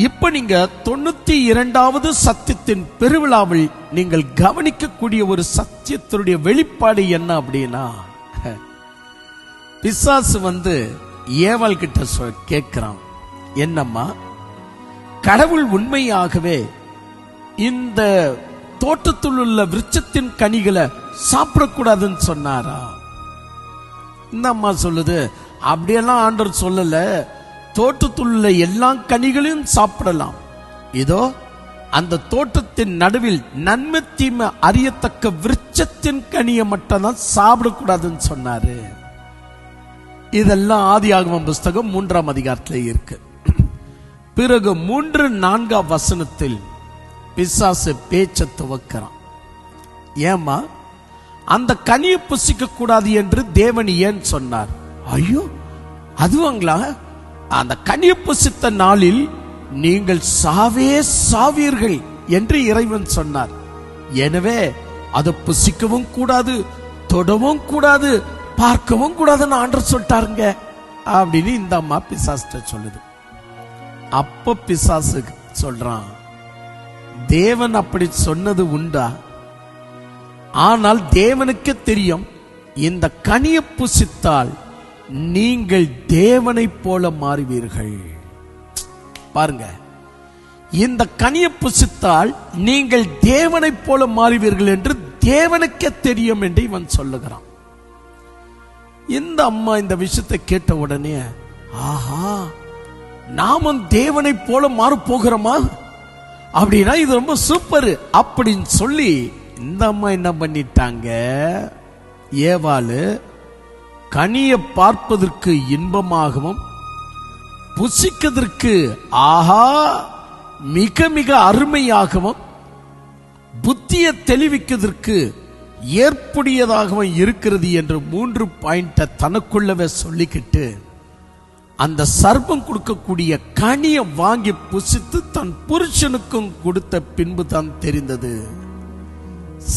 இப்ப நீங்க 92வது சத்தியத்தின் பெருவிழாவில் நீங்கள் கவனிக்கக்கூடிய ஒரு சத்தியத்தினுடைய வெளிப்பாடு என்ன அப்படின்னா, பிசாசு ஏவாள் கிட்ட கேட்கிறான், என்னம்மா கடவுள் உண்மையாகவே இந்த தோட்டத்தில் உள்ள விருட்சத்தின் கனிகளை சாப்பிடக்கூடாதுன்னு சொன்னாரா? இந்த அம்மா சொல்லுது, அப்படியெல்லாம் ஆண்டவர் சொல்லல, தோட்டத்தில் உள்ள எல்லா கனிகளையும் சாப்பிடலாம், இதோ அந்த தோட்டத்தின் நடுவில் நன்மை தீமை அறியத்தக்க விருட்சத்தின் கனியை மட்டும் தான் சாப்பிடக்கூடாதுன்னு சொன்னாரு. இதெல்லாம் ஆதியாகமம் புஸ்தகம் 3ஆம் அதிகாரத்தில் இருக்கு. பிறகு 3-4 வசனத்தில் பிசாசு பேச்ச துவக்கிறான். ஏமா அந்த கனியை புசிக்க கூடாது என்று தேவன் ஏன் சொன்னார்? ஐயோ, அதுவாங்களா? அந்த கனியை புசித்த நாளில் நீங்கள் சாவீர்கள் என்று இறைவன் சொன்னார். எனவே அதை புசிக்கவும் கூடாது, தொடவும் கூடாது, பார்க்கவும் கூடாதுன்னு ஆண்டவர் சொல்லிட்டாருங்க அப்படின்னு இந்த அம்மா பிசாசு சொல்லுது. அப்ப பிசாசு சொல்றான், தேவன் அப்படி சொன்னது உண்டா? ஆனால் தேவனுக்கு தெரியும், இந்த கனியை புசித்தால் நீங்கள் தேவனை போல மாறுவீர்கள். பாருங்க, இந்த கனியை புசித்தால் நீங்கள் தேவனை போல மாறுவீர்கள் என்று தேவனுக்கே தெரியும் என்று இவன் சொல்லுகிறான். இந்த அம்மா இந்த விஷயத்தை கேட்ட உடனே, ஆஹா, நாமும் தேவனை போல மாற போகிறோமா? அப்படின்னா இது ரொம்ப சூப்பர் அப்படின்னு சொல்லி இந்த அம்மா என்ன பண்ணிட்டாங்க, ஏவாளு கனியை பார்ப்பதற்கு இன்பமாகவும் புசிக்கிறதற்கு ஆஹா மிக மிக அருமையாகவும் புத்தியை தெளிவிக்கிறதற்கு ஏற்புடையதாகவும் இருக்கிறது என்று 3 பாயிண்ட தனக்குள்ளவே சொல்லிக்கிட்டு அந்த சர்ப்பம் கொடுக்கக்கூடிய கனியை வாங்கி புசித்து தன் புருஷனுக்கும் கொடுத்த பின்பு தான் தெரிந்தது,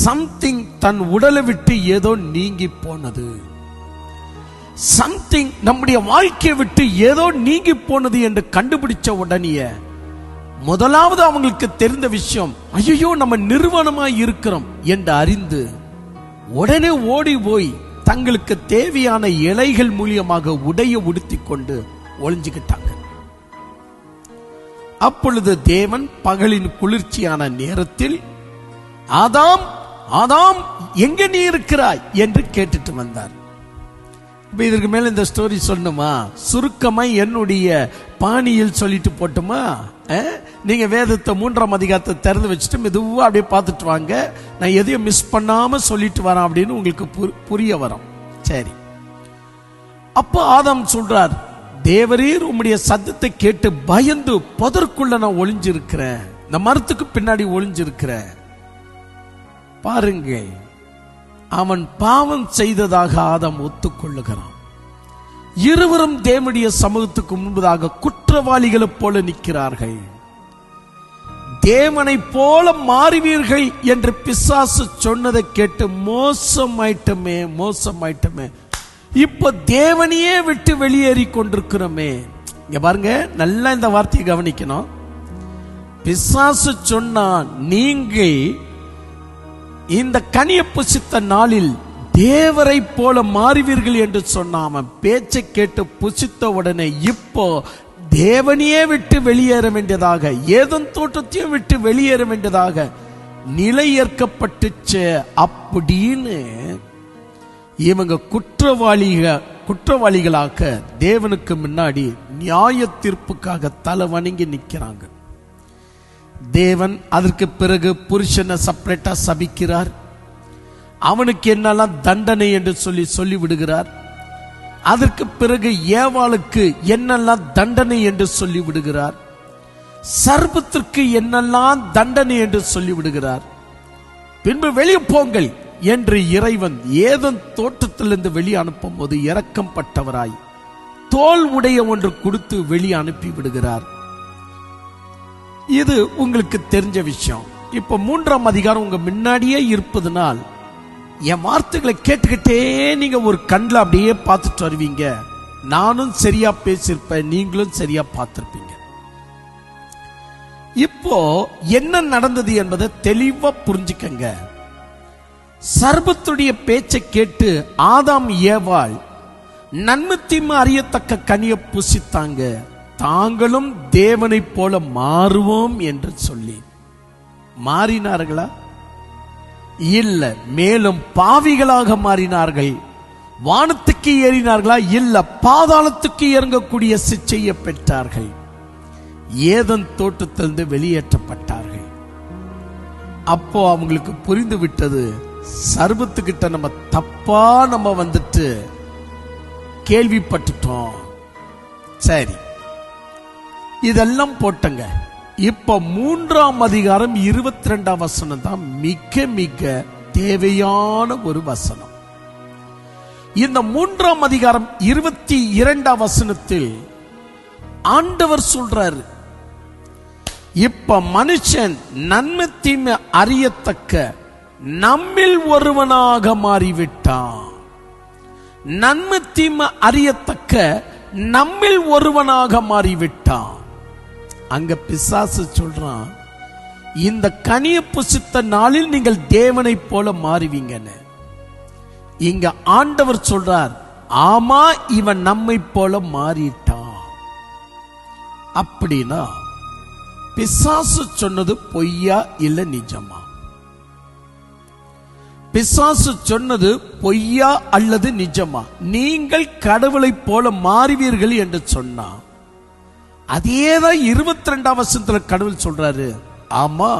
சம்திங் தன் உடலை விட்டு ஏதோ நீங்கி போனது, சம்திங் நம்முடைய வாழ்க்கையை விட்டு ஏதோ நீங்கி போனது என்று கண்டுபிடிச்ச உடனே முதலாவது அவங்களுக்கு தெரிந்த விஷயம், ஐயோ நம்ம நிர்வாணமாய் இருக்கிறோம் என்று அறிந்து உடனே ஓடி போய் தங்களுக்கு தேவையான இலைகள் மூலியமாக உடைய உடுத்தி கொண்டு ஒளிஞ்சுக்கிட்டாங்க. அப்பொழுது தேவன் பகலின் குளிர்ச்சியான நேரத்தில், ஆதாம் ஆதாம் எங்க நீ இருக்கிறாய் என்று கேட்டுட்டு வந்தார். இப்ப இதற்கு மேல இந்த ஸ்டோரி சொல்லணுமா? சுருக்கமா என்னுடைய பாணியில் சொல்லிட்டு போட்டுமா? நீங்க வேதத்தை 3ஆம் அதிகாரத்தை திறந்து வச்சுட்டு மெதுவா அப்படியே பார்த்துட்டு வாங்க, நான் எதையும் மிஸ் பண்ணாம சொல்லிட்டு வரேன் அப்படின்னு உங்களுக்கு புரிய வரும். சரி, அப்போ ஆதாம் சொல்றார், தேவரீர் உம்முடைய சத்தத்தை கேட்டு பயந்து புதற்குள்ள நான் ஒளிஞ்சிருக்கிறேன், இந்த மரத்துக்கு பின்னாடி ஒளிஞ்சிருக்கிறேன். பாருங்க, அவன் பாவம் செய்ததாக ஆதாம் ஒத்துக்கொள்ளுகிறான். இருவரும் தேவனுடைய சமூகத்துக்கு முன்பதாக குற்றவாளிகளை போல நிற்கிறார்கள். தேவனை போல மாறுவீர்கள் என்று பிசாசு சொன்னதை கேட்டு மோசமாயிட்டமே, இப்ப தேவனையே விட்டு வெளியேறி கொண்டிருக்கிறோமே. இங்க பாருங்க, நல்லா இந்த வார்த்தையை கவனிக்கணும். பிசாசு சொன்னான், நீங்கள் இந்த கனியை புசித்த நாளில் தேவரை போல மாறுவீர்கள் என்று சொன்னாம பேச்சை கேட்டு புசித்த உடனே இப்போ தேவனையே விட்டு வெளியேற வேண்டியதாக, ஏதன் தோட்டத்தையும் விட்டு வெளியேற வேண்டியதாக நிலை ஏற்கப்பட்டுச்சு. அப்படின்னு இவங்க குற்றவாளிகளாக தேவனுக்கு முன்னாடி நியாய தீர்ப்புக்காக தலை வணங்கி நிற்கிறாங்க. தேவன் அதற்கு பிறகு புருஷனை செப்பரேட்டா சபிக்கிறார். அவனுக்கு என்னெல்லாம் தண்டனை என்று சொல்லி விடுகிறார். அதற்கு பிறகு ஏவாளுக்கு என்னெல்லாம் தண்டனை என்று சொல்லி விடுகிறார். சர்ப்பத்திற்கு என்னெல்லாம் தண்டனை என்று சொல்லி விடுகிறார். பின்பு வெளியே போங்கள் என்று இறைவன் ஏதன் தோட்டத்திலிருந்து வெளியே அனுப்பும் போது இரக்கம் பட்டவராய் தோல் உடைய ஒன்று கொடுத்து வெளியே அனுப்பி விடுகிறார். இது உங்களுக்கு தெரிஞ்ச விஷயம். இப்ப 3ஆம் அதிகாரம் உங்க முன்னாடியே இருப்பதனால் என் வார்த்தைகளை கேட்டுக்கிட்டே நீங்க ஒரு கண்ணில் அப்படியே பார்த்துட்டு வருவீங்க. நானும் சரியா பேசியிருப்பேன், நீங்களும் சரியா பார்த்திருப்பீங்க. இப்போ என்ன நடந்தது என்பதை தெளிவா புரிஞ்சுக்கங்க. சர்பத்துடைய பேச்சை கேட்டு ஆதாம் ஏவாள் நன்மை தீமை அறியத்தக்க கனியை புசித்தாங்க. தாங்களும் தேவனை போல மாறுவோம் என்று சொல்லி மாறினார்களா? இல்ல. மேலும் பாவிகளாக மாறினார்கள். வானத்துக்கு ஏறினார்களா? இல்ல. பாதாளத்துக்கு இறங்கக்கூடிய சிச்சையை பெற்றார்கள். ஏதன் தோட்டத்திலிருந்து வெளியேற்றப்பட்டார்கள். அப்போ அவங்களுக்கு புரிந்து விட்டது, சர்வத்துக்கிட்ட நம்ம தப்பா வந்துட்டு கேள்விப்பட்டுட்டோம். சரி, இதெல்லாம் போட்டங்க. இப்ப 3ஆம் அதிகாரம் 22ஆம் வசனம் தான் மிக மிக தேவையான ஒரு வசனம். இந்த 3ஆம் அதிகாரம் 22ஆம் வசனத்தில் ஆண்டவர் சொல்றாரு, இப்ப மனுஷன் நன்மை தீமை அறியத்தக்க நம்மில் ஒருவனாக மாறிவிட்டான். நன்மை தீமை அறியத்தக்க நம்மில் ஒருவனாக மாறிவிட்டான். அங்க பிசாசு சொல்றான், இந்த கனியை புசித்த நாளில் நீங்கள் தேவனை போல மாறுவீங்கன்னு. இங்க ஆண்டவர் சொல்றார், ஆமா, இவன் நம்மை போல மாறிட்டான். அப்படின்னா பிசாசு சொன்னது பொய்யா இல்ல நிஜமா? பிசாசு சொன்னது பொய்யா அல்லது நிஜமா? நீங்கள் கடவுளை போல மாறுவீர்கள் என்று சொன்னா, அதேதான் 22ஆம் வசனத்துல கடவுள் சொல்றாரு, ஆமா,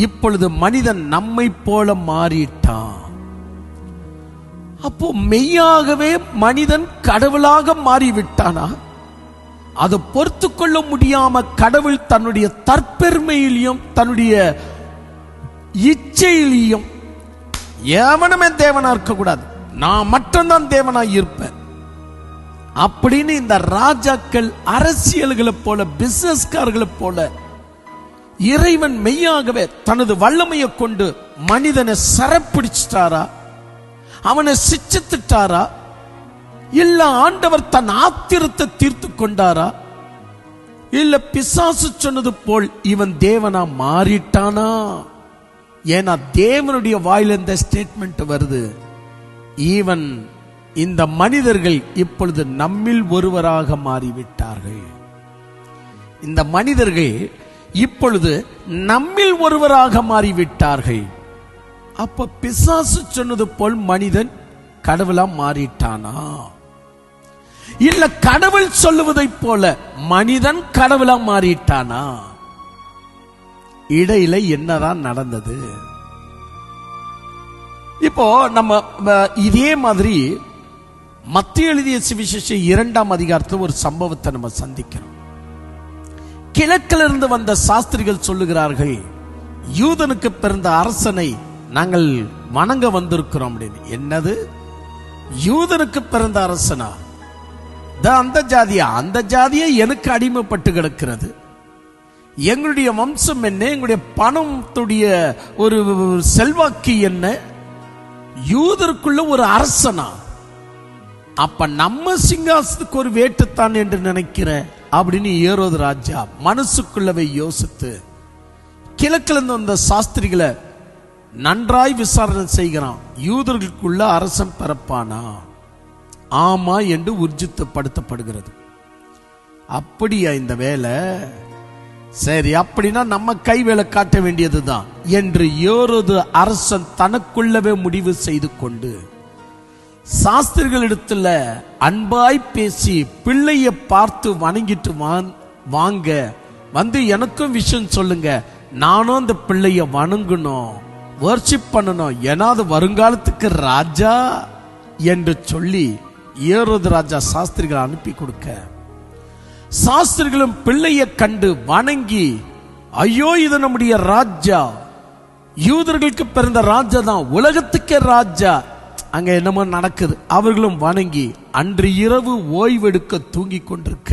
இப்பொழுது மனிதன் நம்மை போல மாறிட்டான். அப்போ மெய்யாகவே மனிதன் கடவுளாக மாறிவிட்டானா? அதை பொறுத்து கொள்ள முடியாம கடவுள் தன்னுடைய தற்பெருமையிலையும் தன்னுடைய இச்சையிலையும், எவனுமே தேவனா இருக்க கூடாது, நான் மட்டும்தான் தேவனாய் இருப்பேன் அப்படின்னு இந்த ராஜாக்கள் அரசியல்களை போல பிசினஸ்காரர்களை போல இறைவன் மெய்யாகவே தனது வல்லமையை கொண்டு மனிதனை சரப்பிடிச்சிட்டாரா? அவனை சிச்சித்துட்டாரா? இல்ல ஆண்டவர் தன் ஆத்திரத்தை தீர்த்து கொண்டாரா? இல்ல பிசாசு சொன்னது போல் இவன் தேவனா மாறிட்டானா? ஏன்னா தேவனுடைய வாயில இந்த ஸ்டேட்மெண்ட் வருது, இவன் இந்த மனிதர்கள் இப்பொழுது நம்மில் ஒருவராக மாறிவிட்டார்கள். இந்த மனிதர்கள் இப்பொழுது நம்மில் ஒருவராக மாறிவிட்டார்கள். அப்ப பிசாசு சொன்னது போல் மனிதன் கடவுளா மாறிட்டானா? இல்ல கடவுள் சொல்லுவதை போல மனிதன் கடவுளா மாறிட்டானா? இடையில என்னதான் நடந்தது? இப்போ நம்ம இதே மாதிரி மத்திய எழுதிய சுவிசேஷம் 2ஆம் அதிகாரத்தில் ஒரு சம்பவத்தை நம்ம சந்திக்கிறோம். கிழக்கிலிருந்து வந்த சாஸ்திரிகள் சொல்லுகிறார்கள், யூதனுக்கு பிறந்த அரசனை நாங்கள் வணங்க வந்திருக்கிறோம் அப்படின்னு. என்னது, யூதனுக்கு பிறந்த அரசனா? அந்த ஜாதியா? அந்த ஜாதியை எனக்கு அடிமைப்பட்டு கிடக்கிறது. எங்களுடைய வம்சம் என்ன, எங்களுடைய பணத்துடைய ஒரு செல்வாக்கு என்ன? யூதருக்குள்ள ஒரு அரசனா? அப்ப நம்ம சிங்காசனத்துக்கு ஒரு வேட்டுத்தான் என்று நினைக்கிற அப்படின்னு ஏரோது ராஜா மனசுக்குள்ளவே யோசித்து கிழக்கிலிருந்து வந்த சாஸ்திரிகளை நன்றாய் விசாரணை செய்கிறான். யூதர்களுக்குள்ள அரசன் பிறப்பானா? ஆமா என்று உர்ஜித்தப்படுத்தப்படுகிறது. அப்படியா இந்த வேலை? சரி, அப்படின்னா நம்ம கை வேலை காட்ட வேண்டியதுதான் என்று ஏரோது அரசன் தனக்குள்ளவே முடிவு செய்து கொண்டு சாஸ்திரிகளிடத்துல அன்பாய் பேசி பிள்ளைய பார்த்து வணங்கிட்டு வாங்க, வந்து எனக்கும் விஷயம் சொல்லுங்க, நானும் அந்த பிள்ளைய வணங்கணும், வர்ஷிப் பண்ணணும், ஏனாது வருங்காலத்துக்கு ராஜா என்று சொல்லி ஏரோது ராஜா சாஸ்திரிகளை அனுப்பி கொடுக்க, சாஸ்திரிகளும் பிள்ளைய கண்டு வணங்கி, ஐயோ இது நம்முடைய ராஜா, யூதர்களுக்கு பிறந்த ராஜா தான், உலகத்துக்கே ராஜா, அங்க என்னமோ நடக்குது. அவர்களும் வணங்கி அன்று இரவு ஓய்வெடுக்க தூங்கி கொண்டிருக்க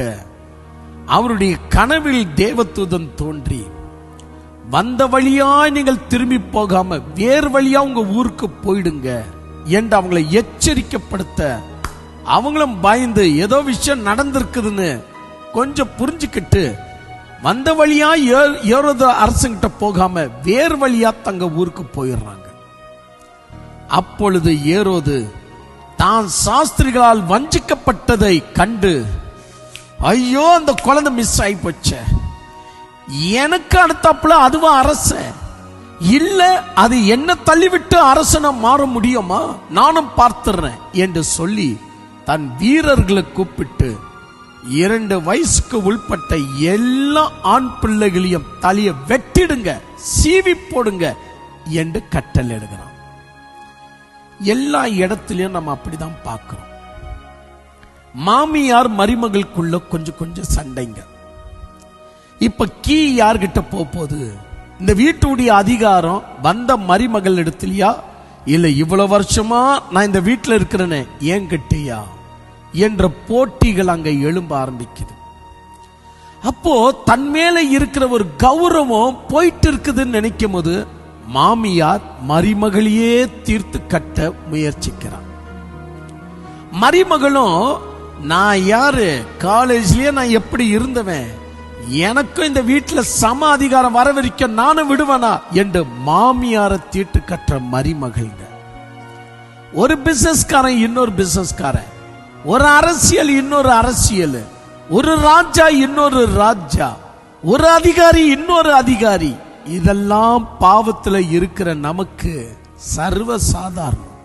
அவருடைய கனவில் தேவதூதன் தோன்றி, வந்த வழியா நீங்கள் திரும்பி போகாம வேறு வழியா உங்க ஊருக்கு போயிடுங்க என்று அவங்களை எச்சரிக்கைப்படுத்த, அவங்களும் பயந்து ஏதோ விஷயம் நடந்திருக்குதுன்னு கொஞ்சம் புரிஞ்சுக்கிட்டு வந்த வழியா ஏரோது அரசுகிட்ட போகாம வேறு வழியா தங்க ஊருக்கு போயிடுறாங்க. அப்பொழுது ஏரோது தான் சாஸ்திரிகளால் வஞ்சிக்கப்பட்டதை கண்டு, ஐயோ அந்த குழந்தை மிஸ் ஆகி போச்ச, எனக்கு அடுத்தாப்புல அதுவா அரச இல்ல, அது என்ன தள்ளிவிட்டு அரசனை மாற முடியுமா, நானும் பார்த்துறேன் என்று சொல்லி தன் வீரர்களை கூப்பிட்டு 2 வயசுக்கு உள்பட்ட எல்லா ஆண் பிள்ளைகளையும் தலையை வெட்டிடுங்க, சீவி போடுங்க என்று கட்டளையிடுகிறான். எல்லா இடத்திலையும் நம்ம அப்படிதான் பார்க்கிறோம். மாமியார் மருமகளுக்குள்ள கொஞ்சம் சண்டைங்க. இப்ப கீ யார்கிட்ட போகுது? இந்த வீட்டுடைய அதிகாரம் வந்த மருமகள் இடத்துலயா, இல்ல இவ்வளவு வருஷமா நான் இந்த வீட்டுல இருக்கிறேனே ஏங்கிட்டயா என்ற போட்டிகள் அங்க எழும்ப ஆரம்பிக்குது. அப்போ தன் மேல இருக்கிற ஒரு கௌரவம் போயிட்டு இருக்குதுன்னு நினைக்கும் போது மாமியார் மருமகளையே தீர்த்து கட்ட முயற்சிக்கிறார். மருமகளும், நான் யாரு, காலேஜ்லயே நான் எப்படி இருந்தவன், எனக்கும் இந்த வீட்டுல சம அதிகாரம் வர வரைக்கும் நானும் விடுவேனா என்று மாமியாரை தீர்த்து கட்டுற மருமகள்ங்க. ஒரு பிசினஸ்காரன் இன்னொரு பிசினஸ்காரன், ஒரு அரசியல் இன்னொரு அரசியல், ஒரு ராஜா இன்னொரு ராஜா, ஒரு அதிகாரி இன்னொரு அதிகாரி, இதெல்லாம் பாவத்துல இருக்கிற நமக்கு சர்வ சாதாரணம்.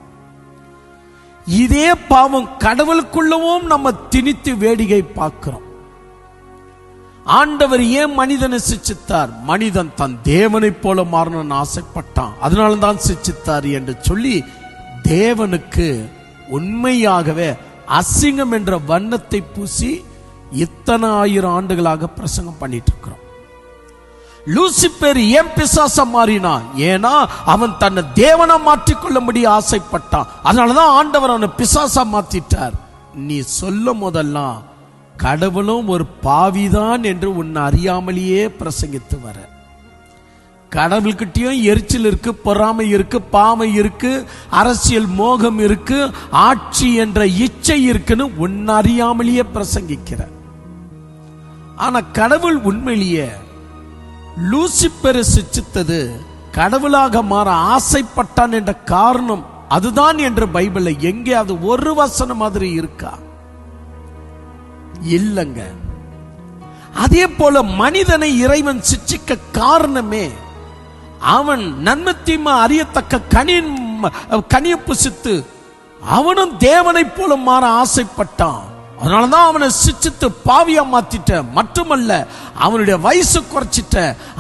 இதே பாவம் கடவுளுக்குள்ளவும் நம்ம திணித்து வேடிக்கை பார்க்கிறோம். ஆண்டவர் ஏன் மனிதனை சிச்சித்தார்? மனிதன் தன் தேவனை போல மாறணும்னு ஆசைப்பட்டான், அதனால தான் சிச்சித்தார் என்று சொல்லி தேவனுக்கு உண்மையாகவே அசிங்கம் என்ற வண்ணத்தை பூசி இத்தனை 1000 ஆண்டுகளாக பிரசங்கம் பண்ணிட்டு இருக்கிறோம். லூசிபர் ஏன் பிசாசா மாறினா? ஏன்னா அவன் தன்னை தேவனை மாற்றிக்கொள்ளும்படி ஆசைப்பட்டான், அதனாலதான் ஆண்டவர் அவனை பிசாசா மாத்திட்டார். நீ சொல்லும் போதெல்லாம் கடவுளும் ஒரு பாவிதான் என்று உன்னை அறியாமலேயே பிரசங்கித்து வர. கடவுள்கிட்டயும் எரிச்சல் இருக்கு, பொறாமை இருக்கு, பாமை இருக்கு, அரசியல் மோகம் இருக்கு, ஆட்சி என்ற இச்சை இருக்குன்னு உன்னை அறியாமலேயே பிரசங்கிக்கிற. ஆனா கடவுள் உண்மையிலேயே லூசிபரை சிச்சித்தது கடவுளாக மாற ஆசைப்பட்டான் என்ற காரணம் அதுதான் என்று பைபிள்ல எங்கேயாவது ஒரு வசனம் மாதிரி இருக்கா? இல்லங்க. அதே போல மனிதனை இறைவன் சிச்சிக்க காரணமே அவன் நன்மை தீமை அறியத்தக்க கனியை புசித்து அவனும் தேவனை போல மாற ஆசைப்பட்டான். அதனாலதான் அவனை சிச்சித்து பாவியா மாத்திட்ட. மட்டுமல்ல, அவனுடைய வயசு குறைச்சிட்ட,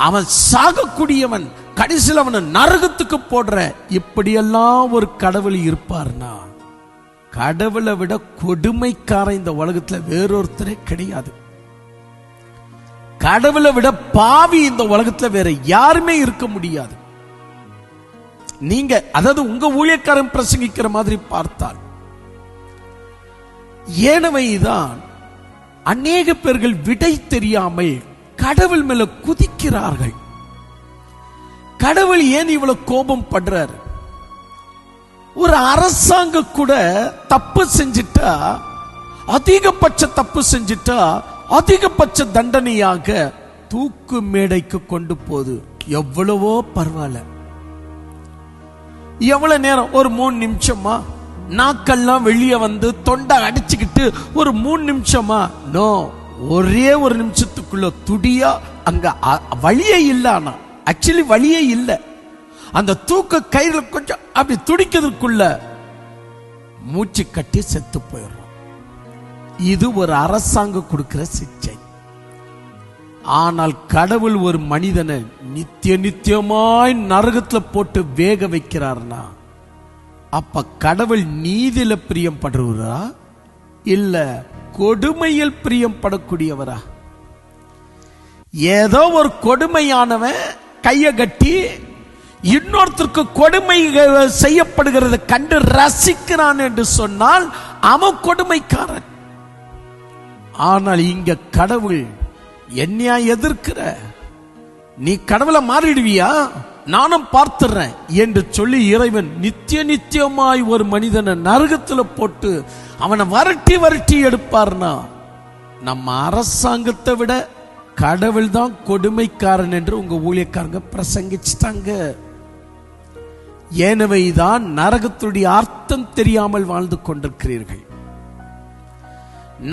அவன் சாகக்கூடியவன், கடைசியில் அவனை நரகத்துக்கு போடுற. இப்படியெல்லாம் ஒரு கடவுள் இருப்பார்னா, கடவுளை விட கொடுமைக்காரன் இந்த உலகத்துல வேறொருத்தரே கிடையாது. கடவுளை விட பாவி இந்த உலகத்துல வேற யாருமே இருக்க முடியாது. நீங்க அதாவது உங்க ஊழியக்காரன் பிரசங்கிக்கிற மாதிரி பார்த்தால், ஏனவைதான் அநேக பேர்கள் விடை தெரியாமல் கடவுள் மேல குதிக்கிறார்கள். கடவுள் ஏன் இவ்வளவு கோபம் படுறார்? ஒரு அரசாங்கம் கூட தப்பு செஞ்சிட்டா, அதிகபட்ச தப்பு செஞ்சிட்டா அதிகபட்ச தண்டனையாக தூக்கு மேடைக்கு கொண்டு போது எவ்வளவோ பரவாயில்ல. எவ்வளவு நேரம்? ஒரு 3 நிமிஷமா? நாக்கெல்லாம் வெளியே வந்து தொண்டை அடிச்சுக்கிட்டு ஒரு 3 நிமிஷமா? நோ, ஒரே ஒரு நிமிஷத்துக்குள்ள துடியா அங்க வழியே இல்ல. ஆனா ஆக்சுவலி வழியே இல்ல. அந்த தூக்க கயிறுல கொஞ்சம் அப்படி துடிக்கிறதுக்குள்ள மூச்சு கட்டி செத்து போயிடுறோம். இது ஒரு அரசாங்கம் கொடுக்கிற சிச்சை. ஆனால் கடவுள் ஒரு மனிதனை நித்தியமாய் நரகத்துல போட்டு வேக வைக்கிறார்னா, அப்ப கடவுள் நீதியில பிரியம் படுறவரா இல்ல கொடுமையில் பிரியம் படக்கூடியவரா? ஏதோ ஒரு கொடுமையானவன் கைய கட்டி இன்னொருத்தருக்கு கொடுமை செய்யப்படுகிறது கண்டு ரசிக்கிறான் என்று சொன்னால் அவன் கொடுமைக்காரன். ஆனால் இங்க கடவுள் என்னையா எதிர்க்கிற, நீ கடவுளை மாறிடுவியா, நானும் பார்த்துறேன் என்று சொல்லி இறைவன் நித்தியமாய் ஒரு மனிதனை நரகத்தில் போட்டு அவனை வரட்டி வரட்டி எடுப்பார்னா, நம்ம அரசாங்கத்தை விட கடவுள் தான் கொடுமைக்காரன் என்று உங்க ஊழியக்காரங்க பிரசங்கிச்சிட்டாங்க. எனவேதான் நரகத்துடைய அர்த்தம் தெரியாமல் வாழ்ந்து கொண்டிருக்கிறீர்கள்.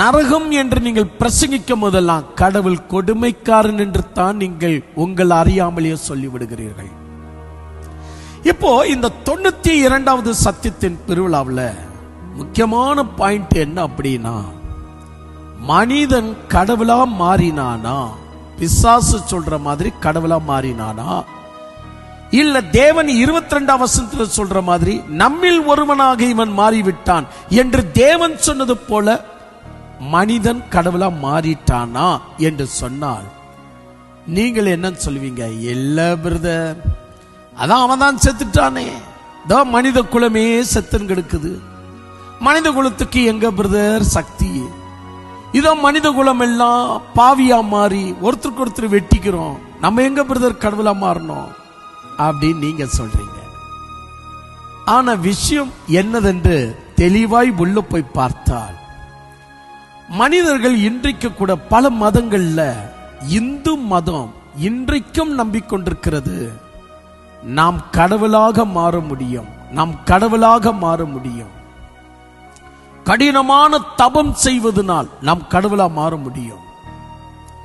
நரகம் என்று நீங்கள் பிரசங்கிக்கும் போதெல்லாம் கடவுள் கொடுமைக்காரன் என்று தான் நீங்கள் உங்கள் அறியாமலேயே சொல்லிவிடுகிறீர்கள். இப்போ இந்த 92வது சத்தியத்தின் பெருவிழாவில் முக்கியமான பாயிண்ட் என்ன அப்படின்னா, மனிதன் கடவுளா மாறினானா, பிசாசு சொல்ற மாதிரி கடவுளா மாறினானா, இல்ல தேவன் 22ஆம் வசனத்தில் சொல்ற மாதிரி நம்மில் ஒருவனாக இவன் மாறிவிட்டான் என்று தேவன் சொன்னது போல மனிதன் கடவுளா மாறிட்டானா என்று சொன்னால் நீங்கள் என்ன சொல்வீங்க? இல்ல பிரதர், அதான் அவன் தான் செத்துட்டானே, மனித குலமே செத்துன்னு கிடக்குது, மனித குலத்துக்கு எங்க பிரதர் சக்தி, இதோ மனித குலம் எல்லாம் பாவியா மாறி ஒருத்தருக்கு ஒருத்தர் வெட்டிக்கிறோம், நம்ம எங்க பிரதர் கடவுளா மாறணும் அப்படின்னு நீங்க சொல்றீங்க. ஆனா விஷயம் என்னதென்று தெளிவாய் உள்ள போய் பார்த்தால், மனிதர்கள் இன்றைக்கு கூட பல மதங்கள்ல இந்து மதம் இன்றைக்கும் நம்பிக்கொண்டிருக்கிறது, நாம் கடவுளாக மாற முடியும், நாம் கடவுளாக மாற முடியும், கடினமான தபம் செய்வதனால் நாம் கடவுளா மாற முடியும்.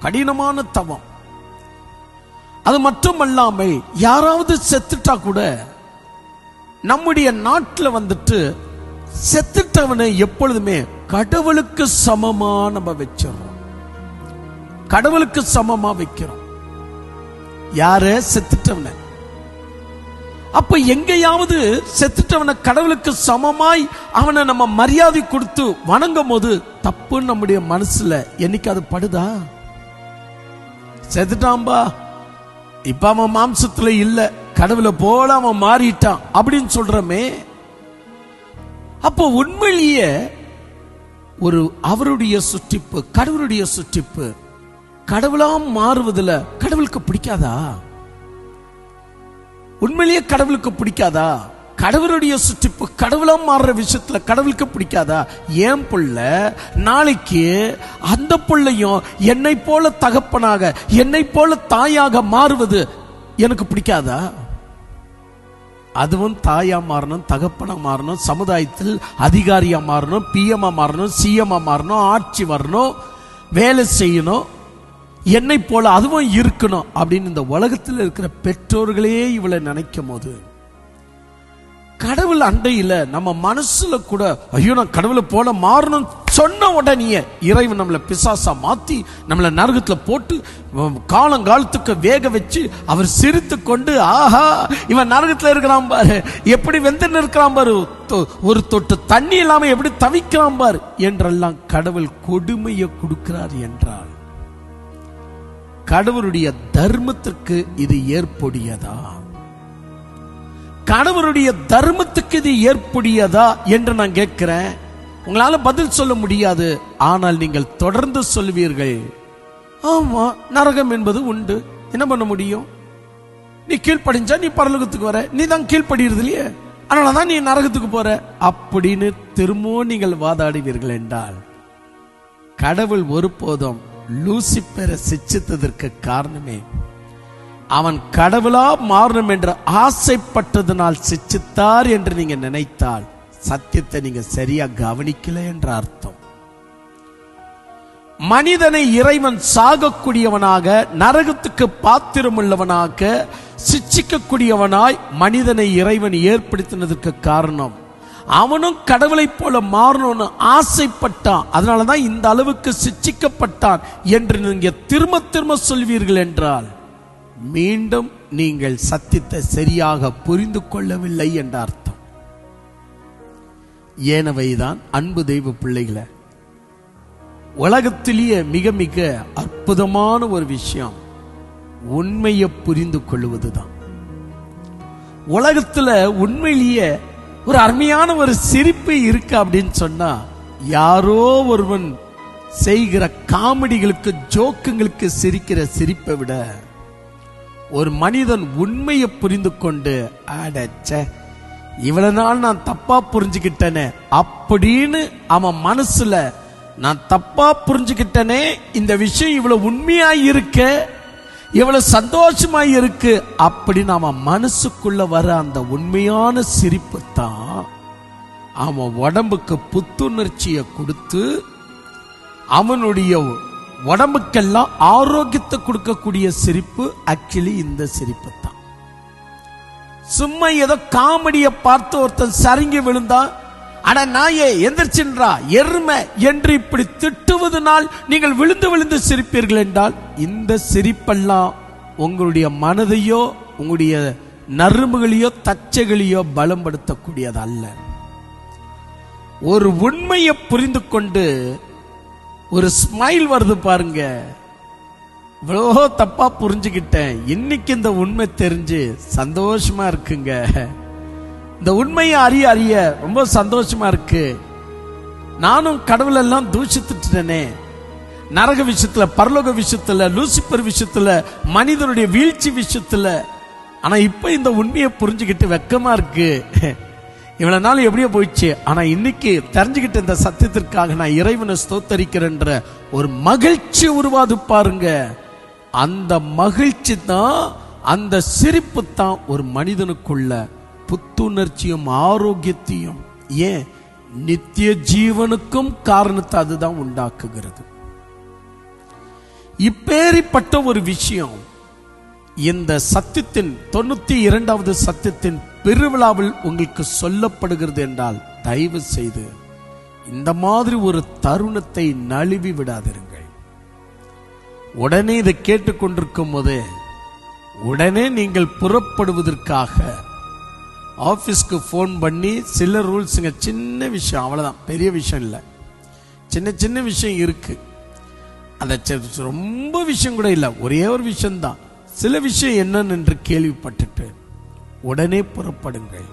கடினமான தபம். அது மட்டுமல்லாமல் யாராவது செத்துட்டா கூட நம்முடைய நாட்டில் வந்துட்டு செத்துட்டவனை எப்பொழுதுமே கடவுளுக்கு சமமா நம்ம வச்சிடறோம், கடவுளுக்கு சமமா வைக்கிறோம். யாரு? செத்துட்டவனை. அப்ப எங்கேயாவது செத்துட்டவனை கடவுளுக்கு சமமாய் அவனை நம்ம மரியாதை கொடுத்து வணங்கும் போது தப்புன்னு நம்முடைய மனசுல என்னைக்காவது படுதா? செத்துட்டான்பா, இப்ப அவன் மாம்சத்துல இல்ல, கடவுளை போல அவன் மாறிட்டான் அப்படின்னு சொல்றமே. அப்போ உண்மையிலேயே ஒரு அவருடைய சுற்றிப்பு, கடவுளுடைய சுற்றிப்பு, கடவுளாம் மாறுவதில் கடவுளுக்கு பிடிக்காதா? உண்மையிலேயே கடவுளுக்கு பிடிக்காதா? கடவுளுடைய சுற்றிப்பு கடவுளாம் மாறுற விஷயத்துல கடவுளுக்கு பிடிக்காதா? ஏன் புள்ள நாளைக்கு அந்த புள்ளையும் என்னை போல தகப்பனாக என்னை போல தாயாக மாறுவது எனக்கு பிடிக்காதா? அதுவும் தாயா மாறணும், தகப்பனா மாறணும், சமுதாயத்தில் அதிகாரியா மாறணும், பிஎம்மா மாறணும், சிஎம்மா மாறணும், ஆட்சி வரணும், வேலை செய்யணும், என்னை போல அதுவும் இருக்கணும் அப்படின்னு இந்த உலகத்தில் இருக்கிற பெற்றோர்களே இவளை நினைக்கும் போது, கடவுள் அண்டையில நம்ம மனசுல கூட ஐயோ நான் கடவுளை போல மாறணும் சொன்ன உடனே இறைவன் நம்மளை பிசாசா மாத்தி நம்மளை நரகத்துல போட்டு காலங்காலத்துக்கு வேக வச்சு அவர் சிரித்து கொண்டு, ஆஹா இவன் நரகத்துல இருக்கிறான் பாரு, எப்படி வெந்து இருக்கிறான் பாரு, ஒரு தொட்டு தண்ணி இல்லாம எப்படி தவிக்கிறான் பாரு என்றெல்லாம் கடவுள் கொடுமையை கொடுக்கிறார் என்றால் கடவுளுடைய தர்மத்திற்கு இது ஏற்புடையதா? கடவுளுடைய தர்மத்துக்கு இது ஏற்புடையதா என்று நான் கேட்கிறேன். உங்களால பதில் சொல்ல முடியாது. ஆனால் நீங்கள் தொடர்ந்து சொல்வீர்கள், ஆமா நரகம் என்பது உண்டு, என்ன பண்ண முடியும், நீ கீழ்ப்படிஞ்சா நீ பரலோகத்துக்கு வர, நீ தான் கீழ்ப்படுகிறது இல்லையே, அதனாலதான் நீ நரகத்துக்கு போற அப்படின்னு திரும்பவும் நீங்கள் வாதாடுவீர்கள் என்றால் கடவுள் ஒருபோதும் லூசிபரை சிச்சித்ததற்கு காரணமே அவன் கடவுளா மாறணும் என்று ஆசைப்பட்டதனால் சிச்சித்தார் என்று நீங்க நினைத்தால் சத்தியத்தை நீங்க சரியா கவனிக்கல என்ற அர்த்தம். மனிதனை இறைவன் சாகக்கூடியவனாக, நரகத்துக்கு பாத்திரமுள்ளவனாக, சிச்சிக்கக்கூடியவனாய் மனிதனை இறைவன் ஏற்படுத்தினதற்கு காரணம் அவனும் கடவுளை போல மாறணும்னு ஆசைப்பட்டான், அதனாலதான் இந்த அளவுக்கு சிச்சிக்கப்பட்டான் என்று நீங்க திரும்ப திரும்ப சொல்வீர்கள் என்றால் மீண்டும் நீங்கள் சத்தியத்தை சரியாக புரிந்து கொள்ளவில்லை என்ற அர்த்தம். ஏனவைதான் அன்பு தெய்வ பிள்ளைகளை, உலகத்திலேயே மிக மிக அற்புதமான ஒரு விஷயம் உண்மையை புரிந்து கொள்வதுதான். உலகத்துல உண்மையிலேயே ஒரு அருமையான ஒரு சிரிப்பு இருக்கு அப்படின்னு சொன்னா, யாரோ ஒருவன் செய்கிற காமெடிகளுக்கு, ஜோக்குங்களுக்கு சிரிக்கிற சிரிப்பை விட ஒரு மனிதன் உண்மையை புரிந்து கொண்டு, அடச்சே இவ்வளவு நாள் நான் தப்பா புரிஞ்சுக்கிட்டேனே அப்படின்னு அவன் மனசுல, நான் தப்பா புரிஞ்சுக்கிட்டேனே, இந்த விஷயம் இவ்வளவு உண்மையா இருக்க, இவ்வளவு சந்தோஷமா இருக்கு அப்படின்னு அவன் மனசுக்குள்ள வர அந்த உண்மையான சிரிப்பு தான் அவன் உடம்புக்கு புத்துணர்ச்சியை கொடுத்து அவனுடைய உடம்புக்கெல்லாம் ஆரோக்கியத்தை கொடுக்கக்கூடிய சிரிப்பு. ஆக்சுவலி இந்த சிரிப்பு தான். சும்மா ஏதோ காமெடியை பார்த்து ஒருத்தன் சரிங்கி விழுந்தா, அட நாயே எந்திரிச்சின்றா எருமை என்று இப்படி திட்டுவதனால் நீங்கள் விழுந்து விழுந்து சிரிப்பீர்கள் என்றால், இந்த சிரிப்பெல்லாம் உங்களுடைய மனதையோ உங்களுடைய நரம்புகளையோ தச்சைகளையோ பலப்படுத்தக்கூடியது அல்ல. ஒரு உண்மையை புரிந்து கொண்டு ஒரு ஸ்மைல் வருது பாருங்க, இவ்வளோ தப்பா புரிஞ்சுக்கிட்டேன், இன்னைக்கு இந்த உண்மை தெரிஞ்சு சந்தோஷமா இருக்குங்க, இந்த உண்மையை அறிய அறிய ரொம்ப சந்தோஷமா இருக்கு, நானும் கடவுளெல்லாம் தூஷித்துட்டேனே, நரக விஷயத்துல, பரலோக விஷயத்துல, லூசிபர் விஷயத்துல, மனிதனுடைய வீழ்ச்சி விஷயத்துல, ஆனா இப்ப இந்த உண்மையை புரிஞ்சுக்கிட்டு வெக்கமா இருக்கு, இவ்வளவு நாள் எப்படியோ போயிடுச்சு, ஆனா இன்னைக்கு தெரிஞ்சுக்கிட்ட இந்த சத்தியத்திற்காக நான் இறைவனை ஸ்தோத்தரிக்கிறேன்ற ஒரு மகிழ்ச்சி உருவாது பாருங்க. அந்த மகிழ்ச்சி தான், அந்த சிரிப்பு தான் ஒரு மனிதனுக்குள்ள புத்துணர்ச்சியும் ஆரோக்கியத்தையும், ஏன் நித்திய ஜீவனுக்கும் காரணத்தை அதுதான் உண்டாக்குகிறது. இப்பேரிப்பட்ட ஒரு விஷயம் இந்த சத்தியத்தின் 92வது சத்தியத்தின் பெருவிழாவில் உங்களுக்கு சொல்லப்படுகிறது என்றால், தயவு செய்து இந்த மாதிரி ஒரு தருணத்தை நழுவி விடாதிருங்கள். உடனே இதை கேட்டுக்கொண்டிருக்கும் போதே உடனே நீங்கள் புறப்படுவதற்காக ஆபீஸ்க்கு போன் பண்ணி சில ரூல்ஸுங்க, சின்ன விஷயம் அவ்வளவுதான், பெரிய விஷயம் இல்லை, சின்ன சின்ன விஷயம் இருக்கு, அந்த ரொம்ப விஷயம் கூட இல்லை, ஒரே ஒரு விஷயம்தான், சில விஷயம் என்னன்னு என்று கேள்விப்பட்டுட்டு உடனே புறப்படுங்கள்.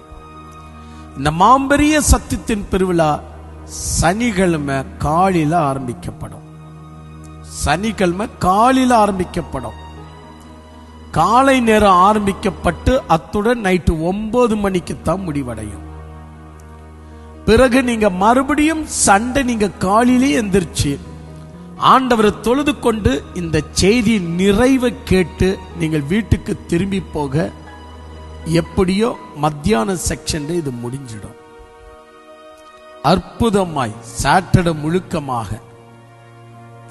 இந்த மாம்பெரிய சத்தியத்தின் பெருவிழா சனிக்கிழமை காலையில ஆரம்பிக்கப்படும். சனிக்கிழமை காலையில ஆரம்பிக்கப்படும். காலை நேரம் ஆரம்பிக்கப்பட்டு அத்துடன் நைட்டு 9 மணிக்கு தான் முடிவடையும். பிறகு நீங்க மறுபடியும் சண்டை நீங்க காலையிலே எந்திரிச்சு ஆண்டவரை தொழுது கொண்டு இந்த செய்தி நிறைவை கேட்டு நீங்கள் வீட்டுக்கு திரும்பி போக எப்படியோ மத்தியான செக்ஷன் இது முடிஞ்சிடும். அற்புதமாய் சாட்டர்டே முழுக்கமாக,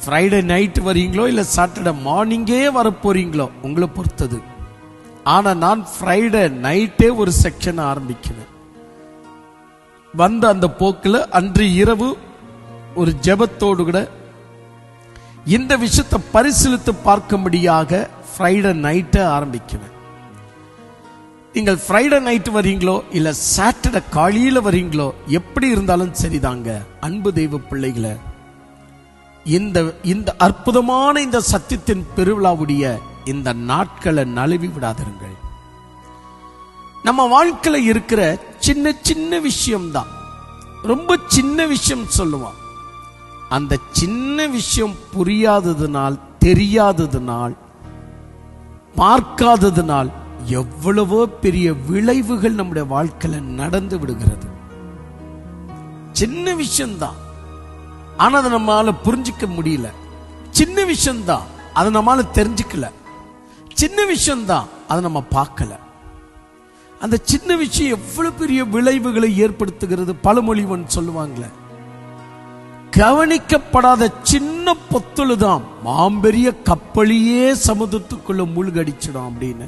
ஃப்ரைடே நைட் வரீங்களோ இல்ல சாட்டர்டே மார்னிங்கே வர போறீங்களோ உங்களை பொறுத்தது. ஆனா நான் ஃப்ரைடே நைட்டே ஒரு செக்ஷன் ஆரம்பிக்கிறேன். வந்த அந்த போக்குல அன்று இரவு ஒரு ஜெபத்தோடு கூட இந்த விஷயத்தை பரிசீலித்து பார்க்கும்படியாக ஃப்ரைடே நைட்டை ஆரம்பிக்கிறேன். நீங்கள் ஃப்ரைடே நைட் வரீங்களோ இல்ல சாட்டர்டே காலையில வரீங்களோ, எப்படி இருந்தாலும் சரிதாங்க. அன்பு தெய்வ பிள்ளைகளை, இந்த அற்புதமான இந்த சத்தியத்தின் பெருவிழாவுடைய இந்த நாட்களை நழுவி விடாதிருங்கள். நம்ம வாழ்க்கையில இருக்கிற சின்ன சின்ன விஷயம்தான், ரொம்ப சின்ன விஷயம் சொல்லுவான். அந்த சின்ன விஷயம் புரியாததுனால், தெரியாததுனால், பார்க்காததுனால் எவ்வளவோ பெரிய விளைவுகள் நம்முடைய வாழ்க்கையில நடந்து விடுகிறது. சின்ன விஷயம்தான், ஆனா அதை நம்மளால புரிஞ்சிக்க முடியல. சின்ன விஷயம்தான், அதை நம்மளால தெரிஞ்சுக்கல. சின்ன விஷயம்தான், அதை நம்ம பார்க்கல. அந்த சின்ன விஷயம் எவ்வளவு பெரிய விளைவுகளை ஏற்படுத்துகிறது. பழமொழிவன் சொல்லுவாங்களே, கவனிக்கப்படாத சின்ன பொத்துழுதான் மாம்பெரிய கப்பலியே சமுதிரத்துக்குள்ள மூழ்கடிச்சிடும் அப்படின்னு.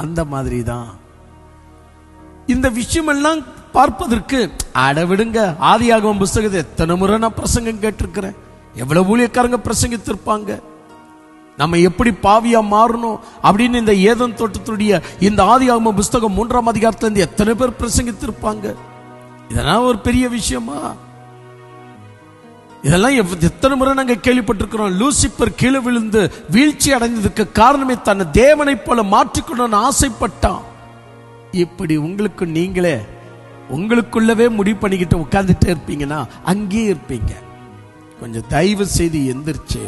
அந்த மாதிரி தான் இந்த விஷயம் எல்லாம் பார்ப்பதற்கு, அடவிடுங்க, ஆதியாகமம் புஸ்தகத்தை எத்தனை முறை நான் பிரசங்கம் கேட்டிருக்கிறேன், எவ்வளவு ஊழியக்காரங்க பிரசங்கித்திருப்பாங்க, நம்ம எப்படி பாவியா மாறணும் அப்படின்னு. இந்த ஏதேன் தோட்டத்துடைய இந்த ஆதியாகமம் புஸ்தகம் 3ஆம் அதிகாரத்துல இருந்து எத்தனை பேர் பிரசங்கித்திருப்பாங்க. இதெல்லாம் ஒரு பெரிய விஷயமா? இதெல்லாம் எத்தனை முறை நாங்க கேள்விப்பட்டிருக்கிறோம். லூசிபர் கீழே விழுந்து வீழ்ச்சி அடைந்ததுக்கு காரணமே தன்னை தேவனை போல மாற்றிக்கணும்னு ஆசைப்பட்டான். இப்படி உங்களுக்கு நீங்களே உங்களுக்குள்ளவே முடிவு பண்ணிக்கிட்டு உட்கார்ந்துட்டே இருப்பீங்கன்னா அங்கேயே இருப்பீங்க. கொஞ்சம் தயவு செய்து எந்திரிச்சு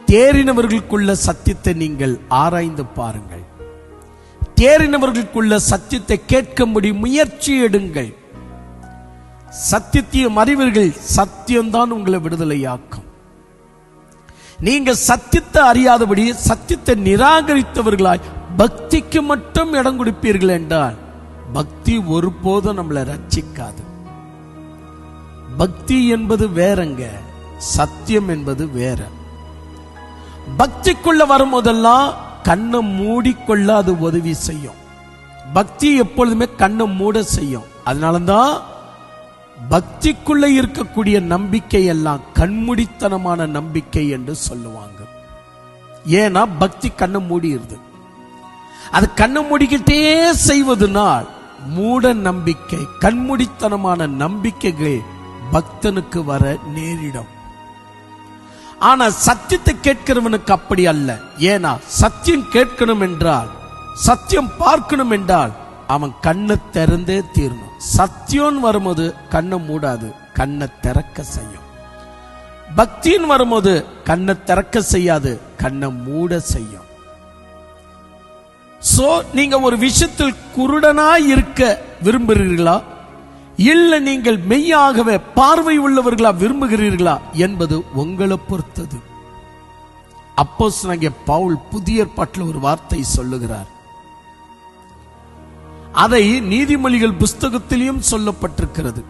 தேறினவர்களுக்குள்ள சத்தியத்தை நீங்கள் ஆராய்ந்து பாருங்கள். தேறினவர்களுக்குள்ள சத்தியத்தை கேட்கும்படி முயற்சி எடுங்கள். சத்தியத்தையும் அறிவீர்கள், சத்தியம்தான் உங்களை விடுதலையாக்கும். நீங்க சத்தியத்தை அறியாதபடி சத்தியத்தை நிராகரித்தவர்களாய் பக்திக்கு மட்டும் இடம் கொடுப்பீர்கள் என்றால் பக்தி ஒருபோதும் நம்மளை ரட்சிக்காது. பக்தி என்பது வேறங்க, சத்தியம் என்பது வேற. பக்திக்குள்ள வரும்போதெல்லாம் கண்ணை மூடிக்கொள்ள அது உதவி செய்யும். பக்தி எப்பொழுதுமே கண்ணை மூட செய்யும். அதனாலதான் பக்திக்குள்ள இருக்கக்கூடிய நம்பிக்கை எல்லாம் கண்மூடித்தனமான நம்பிக்கை என்று சொல்லுவாங்க. ஏன்னா பக்தி கண்ணை மூடிடுது. அது கண்ணை மூடிக்கிட்டே செய்வதனால் மூட நம்பிக்கை, கண்மூடித்தனமான நம்பிக்கைகள் பக்தனுக்கு வர நேரிடும். ஆனா சத்தியத்தை கேட்கிறவனுக்கு அப்படி அல்ல. ஏன்னா சத்தியம் கேட்கணும் என்றால், சத்தியம் பார்க்கணும் என்றால் அவன் கண்ணை திறந்தே தீரணும். சத்தியம் வரும்போது கண்ணை மூடாது, கண்ணை திறக்க செய்யும். பக்தியின் வரும்போது கண்ணை திறக்க செய்யாது, கண்ணை மூட செய்யும். சோ நீங்க ஒரு விஷயத்தில் குருடனாய் இருக்க விரும்புகிறீர்களா, இல்ல நீங்கள் மெய்யாகவே பார்வை உள்ளவர்களா விரும்புகிறீர்களா என்பது உங்களை பொறுத்தது. அப்போஸ்தலனாகிய பவுல் புதிய ஏற்பாட்டில் ஒரு வார்த்தை சொல்லுகிறார். அதை நீதிமொழிகள் புஸ்தகத்திலும் சொல்லப்பட்டிருக்கிறது.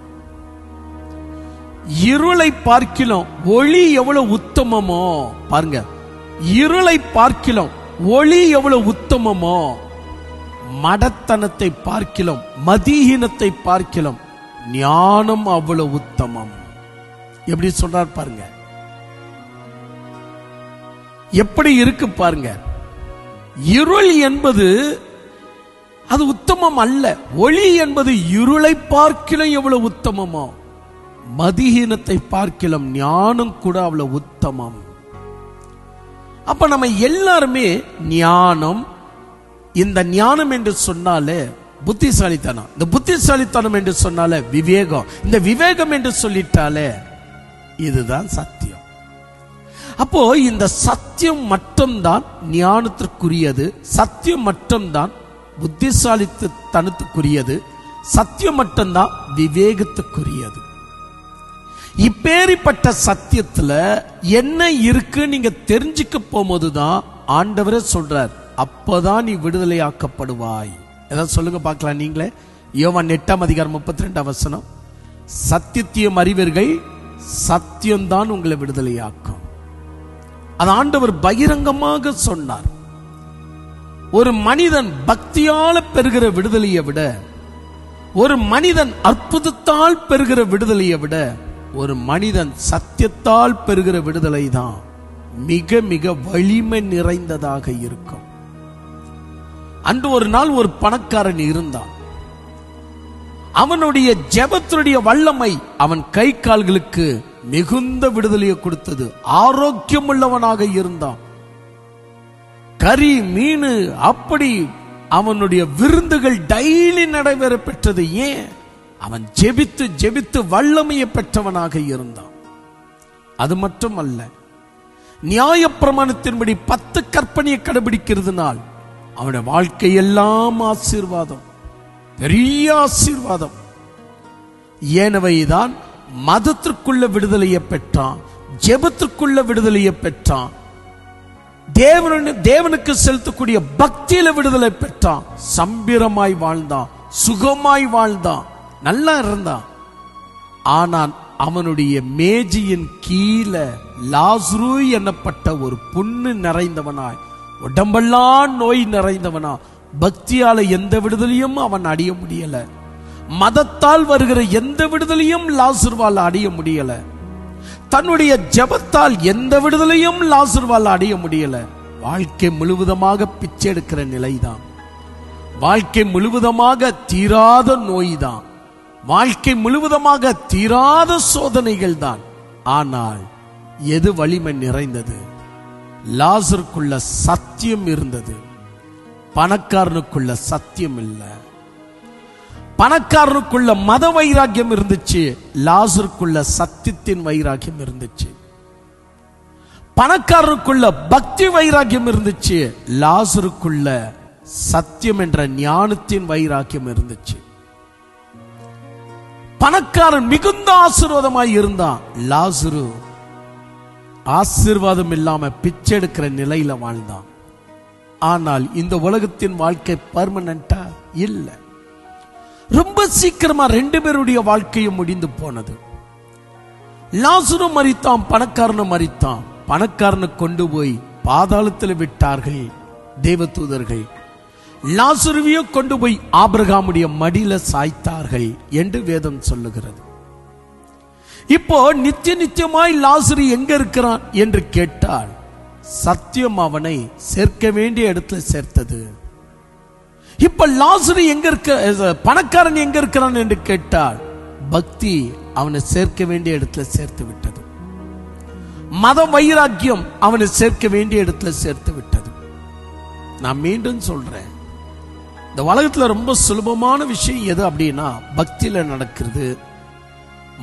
இருளை பார்க்கிலும் ஒளி எவ்வளவு உத்தமமோ, பாருங்க, இருளை பார்க்கிலும் ஒளி எவ்வளவு உத்தமமோ, மடத்தனத்தை பார்க்கிலும் மதிஹீனத்தை பார்க்கிலும் ஞானம் அவ்வளவு உத்தமம். எப்படி சொல்றார் பாருங்க, எப்படி இருக்கு பாருங்க. இருள் என்பது அது உத்தமம் அல்ல. ஒளி என்பது இருளை பார்க்கிலும் எவ்வளவு உத்தமமோ, மதிஹீனத்தை பார்க்கிலும் ஞானம் கூட அவ்வளவு உத்தமம். அப்ப நம்ம எல்லாருமே ஞானம், இந்த ஞானம் என்று சொன்னாலே புத்திசாலித்தனம், இந்த புத்திசாலித்தனம் என்று சொன்னாலே விவேகம், இந்த விவேகம் என்று சொல்லிட்டாலே இதுதான் சத்தியம். அப்போ இந்த சத்தியம் மட்டும்தான் ஞானத்திற்குரியது, சத்தியம் மட்டும்தான் புத்திசாலித்தனத்துக்குரியது, சத்தியம் மட்டும்தான் விவேகத்துக்குரியது. இப்பேரிப்பட்ட சத்தியத்துல என்ன இருக்கு நீங்க தெரிஞ்சுக்க போகும்போதுதான் ஆண்டவரே சொல்றார், அப்பதான் நீ விடுதலையாக்கப்படுவாய். ஏதாவது சொல்லுங்க பார்க்கலாம் நீங்களே. யோவான் 8:32 சத்தியத்தையும் அறிவீர்கள், சத்தியம்தான் உங்களை விடுதலையாக்கும். அது ஆண்டவர் பகிரங்கமாக சொன்னார். ஒரு மனிதன் பக்தியால பெறுகிற விடுதலையை விட, ஒரு மனிதன் அற்புதத்தால் பெறுகிற விடுதலையை விட, ஒரு மனிதன் சத்தியத்தால் பெறுகிற விடுதலை தான் மிக மிக வலிமை நிறைந்ததாக இருக்கும். அன்று ஒரு நாள் ஒரு பணக்காரன் இருந்தான். அவனுடைய ஜெபத்தினுடைய வல்லமை அவன் கை கால்களுக்கு மிகுந்த விடுதலையை கொடுத்தது. ஆரோக்கியம் உள்ளவனாக இருந்தான். கறி மீன் அப்படி அவனுடைய விருந்துகள் டைலி நடைபெற பெற்றது. ஏன்? அவன் ஜெபித்து ஜெபித்து வல்லமையை பெற்றவனாக இருந்தான். அது மட்டும் அல்ல, நியாயப்பிரமாணத்தின்படி 10 கற்பனையை கடைபிடிக்கிறதுனால் அவனுடைய வாழ்க்கை எல்லாம் ஆசீர்வாதம், பெரிய ஆசீர்வாதம். ஏனவைதான் மதத்திற்குள்ள விடுதலையை பெற்றான், ஜெபத்திற்குள்ள விடுதலையை பெற்றான், தேவனுக்கு செலுத்தக்கூடிய பக்தியில விடுதலை பெற்றான், சம்பிரமாய் வாழ்ந்தான், சுகமாய் வாழ்ந்தான், நல்லா இருந்தான். ஆனால் அவனுடைய மேஜையின் கீழே லாசரு என்னப்பட்ட ஒரு புண்ணு நிறைந்தவனாய், உடம்பெல்லாம் நோய் நிறைந்தவனா, பக்தியால எந்த விடுதலையும் அவன் அடைய முடியல. மதத்தால் வருகிற எந்த விடுதலையும் லாசருவால் அடைய முடியல. தன்னுடைய ஜெபத்தால் எந்த விடுதலையும் லாசருவால் அடைய முடியல. வாழ்க்கை முழுவதுமாக பிச்சை எடுக்கிற நிலைதான், வாழ்க்கை முழுவதுமாக தீராத நோய்தான், வாழ்க்கை முழுவதுமாக தீராத சோதனைகள் தான். ஆனால் எது வலிமை நிறைந்தது? லாசருக்குள்ள சத்தியம் இருந்தது. பணக்காரனுக்குள்ள சத்தியம் இல்லை. பணக்காரனுக்குள்ள மத வைராக்கியம் இருந்துச்சு, லாசருக்குள்ள சத்தியத்தின் வைராக்கியம் இருந்துச்சு. பணக்காரனுக்குள்ள பக்தி வைராக்கியம் இருந்துச்சு, லாசருக்குள்ள சத்தியம் என்ற ஞானத்தின் வைராக்கியம் இருந்துச்சு. பணக்காரன் மிகுந்த ஆசீர்வாதமாய் இருந்தான், லாசரு ஆசீர்வாதம் இல்லாம பிச்சை எடுக்கிற நிலையில வாழ்ந்தான். ஆனால் இந்த உலகத்தின் வாழ்க்கை பர்மனண்டா இல்ல. ரொம்ப சீக்கிரமா ரெண்டு பேருடைய வாழ்க்கையும் முடிந்து போனது. லாசரும் மரித்தான், பணக்காரனும் மரித்தான். பணக்காரனை கொண்டு போய் பாதாளத்தில் விட்டார்கள் தேவதூதர்கள். லாசருவையும் கொண்டு போய் ஆபிரகாமுடைய மடியில சாய்த்தார்கள் என்று வேதம் சொல்லுகிறது. இப்போ நித்தியமாய் லாசரு எங்க இருக்கிறான் என்று கேட்டால், சத்தியம் அவனை சேர்க்க வேண்டிய இடத்துல சேர்த்தது. இப்ப லாசரு எங்க இருக்க, பணக்காரன் எங்க இருக்கிறான் என்று கேட்டால், பக்தி அவனை சேர்க்க வேண்டிய இடத்துல சேர்த்து விட்டது. மத வைராக்கியம் அவனை சேர்க்க வேண்டிய இடத்துல சேர்த்து விட்டது. நான் மீண்டும் சொல்றேன், இந்த உலகத்துல ரொம்ப சுலபமான விஷயம் எது அப்படின்னா பக்தியில நடக்கிறது.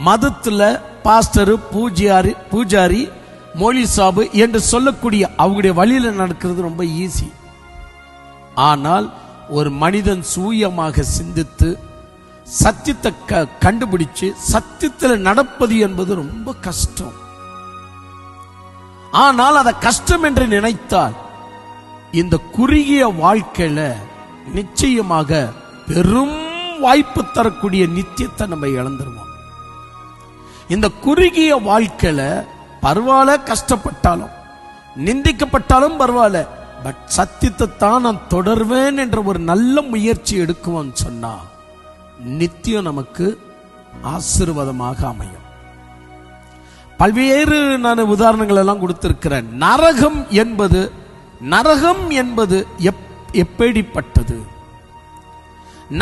மதத்துல பாஸ்டர், பூஜாரி, மோலி சாபு என்று சொல்லக்கூடிய அவங்களுடைய வழியில நடக்கிறது ரொம்ப ஈஸி. ஆனால் ஒரு மனிதன் சூயமாக சிந்தித்து சத்தியத்தை கண்டுபிடிச்சு சத்தியத்தில் நடப்பது என்பது ரொம்ப கஷ்டம். ஆனால் அதை கஷ்டம் என்று நினைத்தால் இந்த குறுகிய வாழ்க்கையில நிச்சயமாக பெரும் வாய்ப்பு தரக்கூடிய நித்தியத்தை நம்ம இழந்துருவோம். இந்த குறுகிய வாழ்க்கையில பரவாயில்ல, கஷ்டப்பட்டாலும் நிந்திக்கப்பட்டாலும் பரவாயில்ல, பட் சத்தியத்தை தான் நான் தொடர்வேன் என்ற ஒரு நல்ல முயற்சி எடுக்குவோம் சொன்னா நித்தியம் நமக்கு ஆசீர்வாதமாக அமையும். பல்வேறு நான் உதாரணங்கள் எல்லாம் கொடுத்திருக்கிறேன். நரகம் என்பது எப்படிப்பட்டது?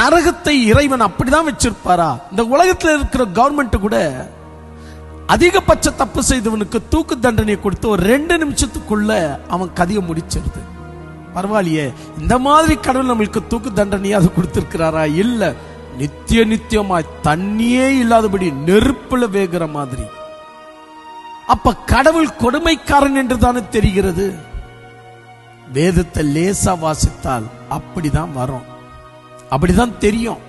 நரகத்தை இறைவன் அப்படிதான் வச்சிருப்பாரா? இந்த உலகத்தில் இருக்கிற கவர்மெண்ட் கூட அதிகபட்ச தப்பு செய்தவனுக்கு தூக்கு தண்டனை கொடுத்து ஒரு 2 நிமிஷத்துக்குள்ள அவன் கதையை முடிச்சிருது. பரவாயில்லையே, இந்த மாதிரி கடவுள் நம்மளுக்கு தூக்கு தண்டனையாவது கொடுத்திருக்கிறாரா? இல்ல, நித்தியமாய் தண்ணியே இல்லாதபடி நெருப்புல வேகிற மாதிரி. அப்ப கடவுள் கொடுமைக்காரன் என்று தானே தெரிகிறது. வேதத்தை லேசா வாசித்தால் அப்படிதான் வரும், அப்படிதான் தெரியும்.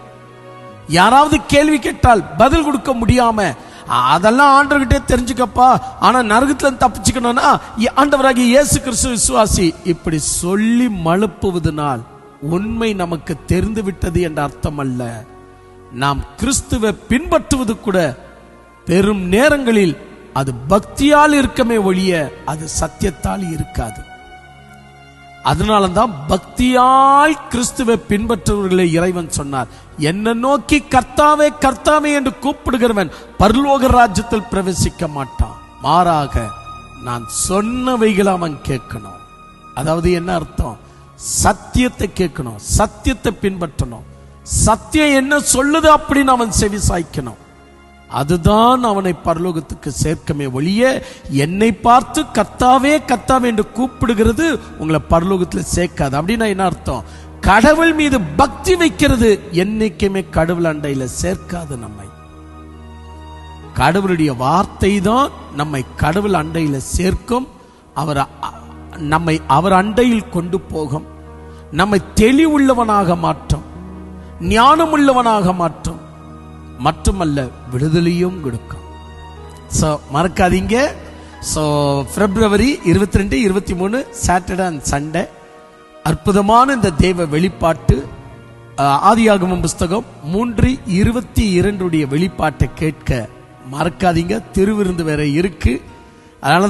யாராவது கேள்வி கேட்டால் பதில் கொடுக்க முடியாம, அதெல்லாம் ஆண்டவர்கிட்டே தெரிஞ்சுக்கப்பா, ஆனா நரகத்துல தப்பிச்சுக்கணும்னா ஆண்டவராகிய இயேசு கிறிஸ்து விசுவாசி, இப்படி சொல்லி மழுப்புவதனால் உண்மை நமக்கு தெரிந்து விட்டது என்ற அர்த்தம் அல்ல. நாம் கிறிஸ்துவை பின்பற்றுவது கூட பெரும் நேரங்களில் அது பக்தியால் இருக்கமே ஒழிய அது சத்தியத்தால் இருக்காது. அதனாலதான் பக்தியால் கிறிஸ்துவை பின்பற்றுவர்களை இறைவன் சொன்னார், என்ன நோக்கி கர்த்தாவே கர்த்தாவே என்று கூப்பிடுகிறவன் பரலோக ராஜ்யத்தில் பிரவேசிக்க மாட்டான், மாறாக நான் சொன்னவைகளை அவன் கேட்கணும். அதாவது என்ன அர்த்தம்? சத்தியத்தை கேட்கணும், சத்தியத்தை பின்பற்றணும், சத்தியம் என்ன சொல்லுது அப்படின்னு அவன் செவி சாய்க்கணும். அதுதான் அவனை பரலோகத்துக்கு சேர்க்கமே ஒழிய என்னை பார்த்து கர்த்தாவே கர்த்தாவே என்று கூப்பிடுகிறது உங்களை பரலோகத்தில் சேர்க்காது. அப்படின்னா என்ன அர்த்தம்? கடவுள் மீது பக்தி வைக்கிறது என்னைக்குமே கடவுள் அண்டையில சேர்க்காது. கடவுளுடைய வார்த்தை தான் நம்மை கடவுள் அண்டையில சேர்க்கும், நம்மை அவர் அண்டையில் கொண்டு போகும், நம்மை தெளிவுள்ளவனாக மாற்றும், ஞானம் உள்ளவனாக மாற்றும், மட்டுமல்ல விடுதலையும் கொடுக்கும். மறக்காதீங்க, பிப்ரவரி 22, 23 சாட்டர்டே அண்ட் சண்டே அற்புதமான இந்த தேவ வெளிப்பாட்டு ஆதியாகமம் புஸ்தகம் 3:22 வெளிப்பாட்டை கேட்க மறக்காதீங்க. திருவிருந்து வேற இருக்கு, அதனால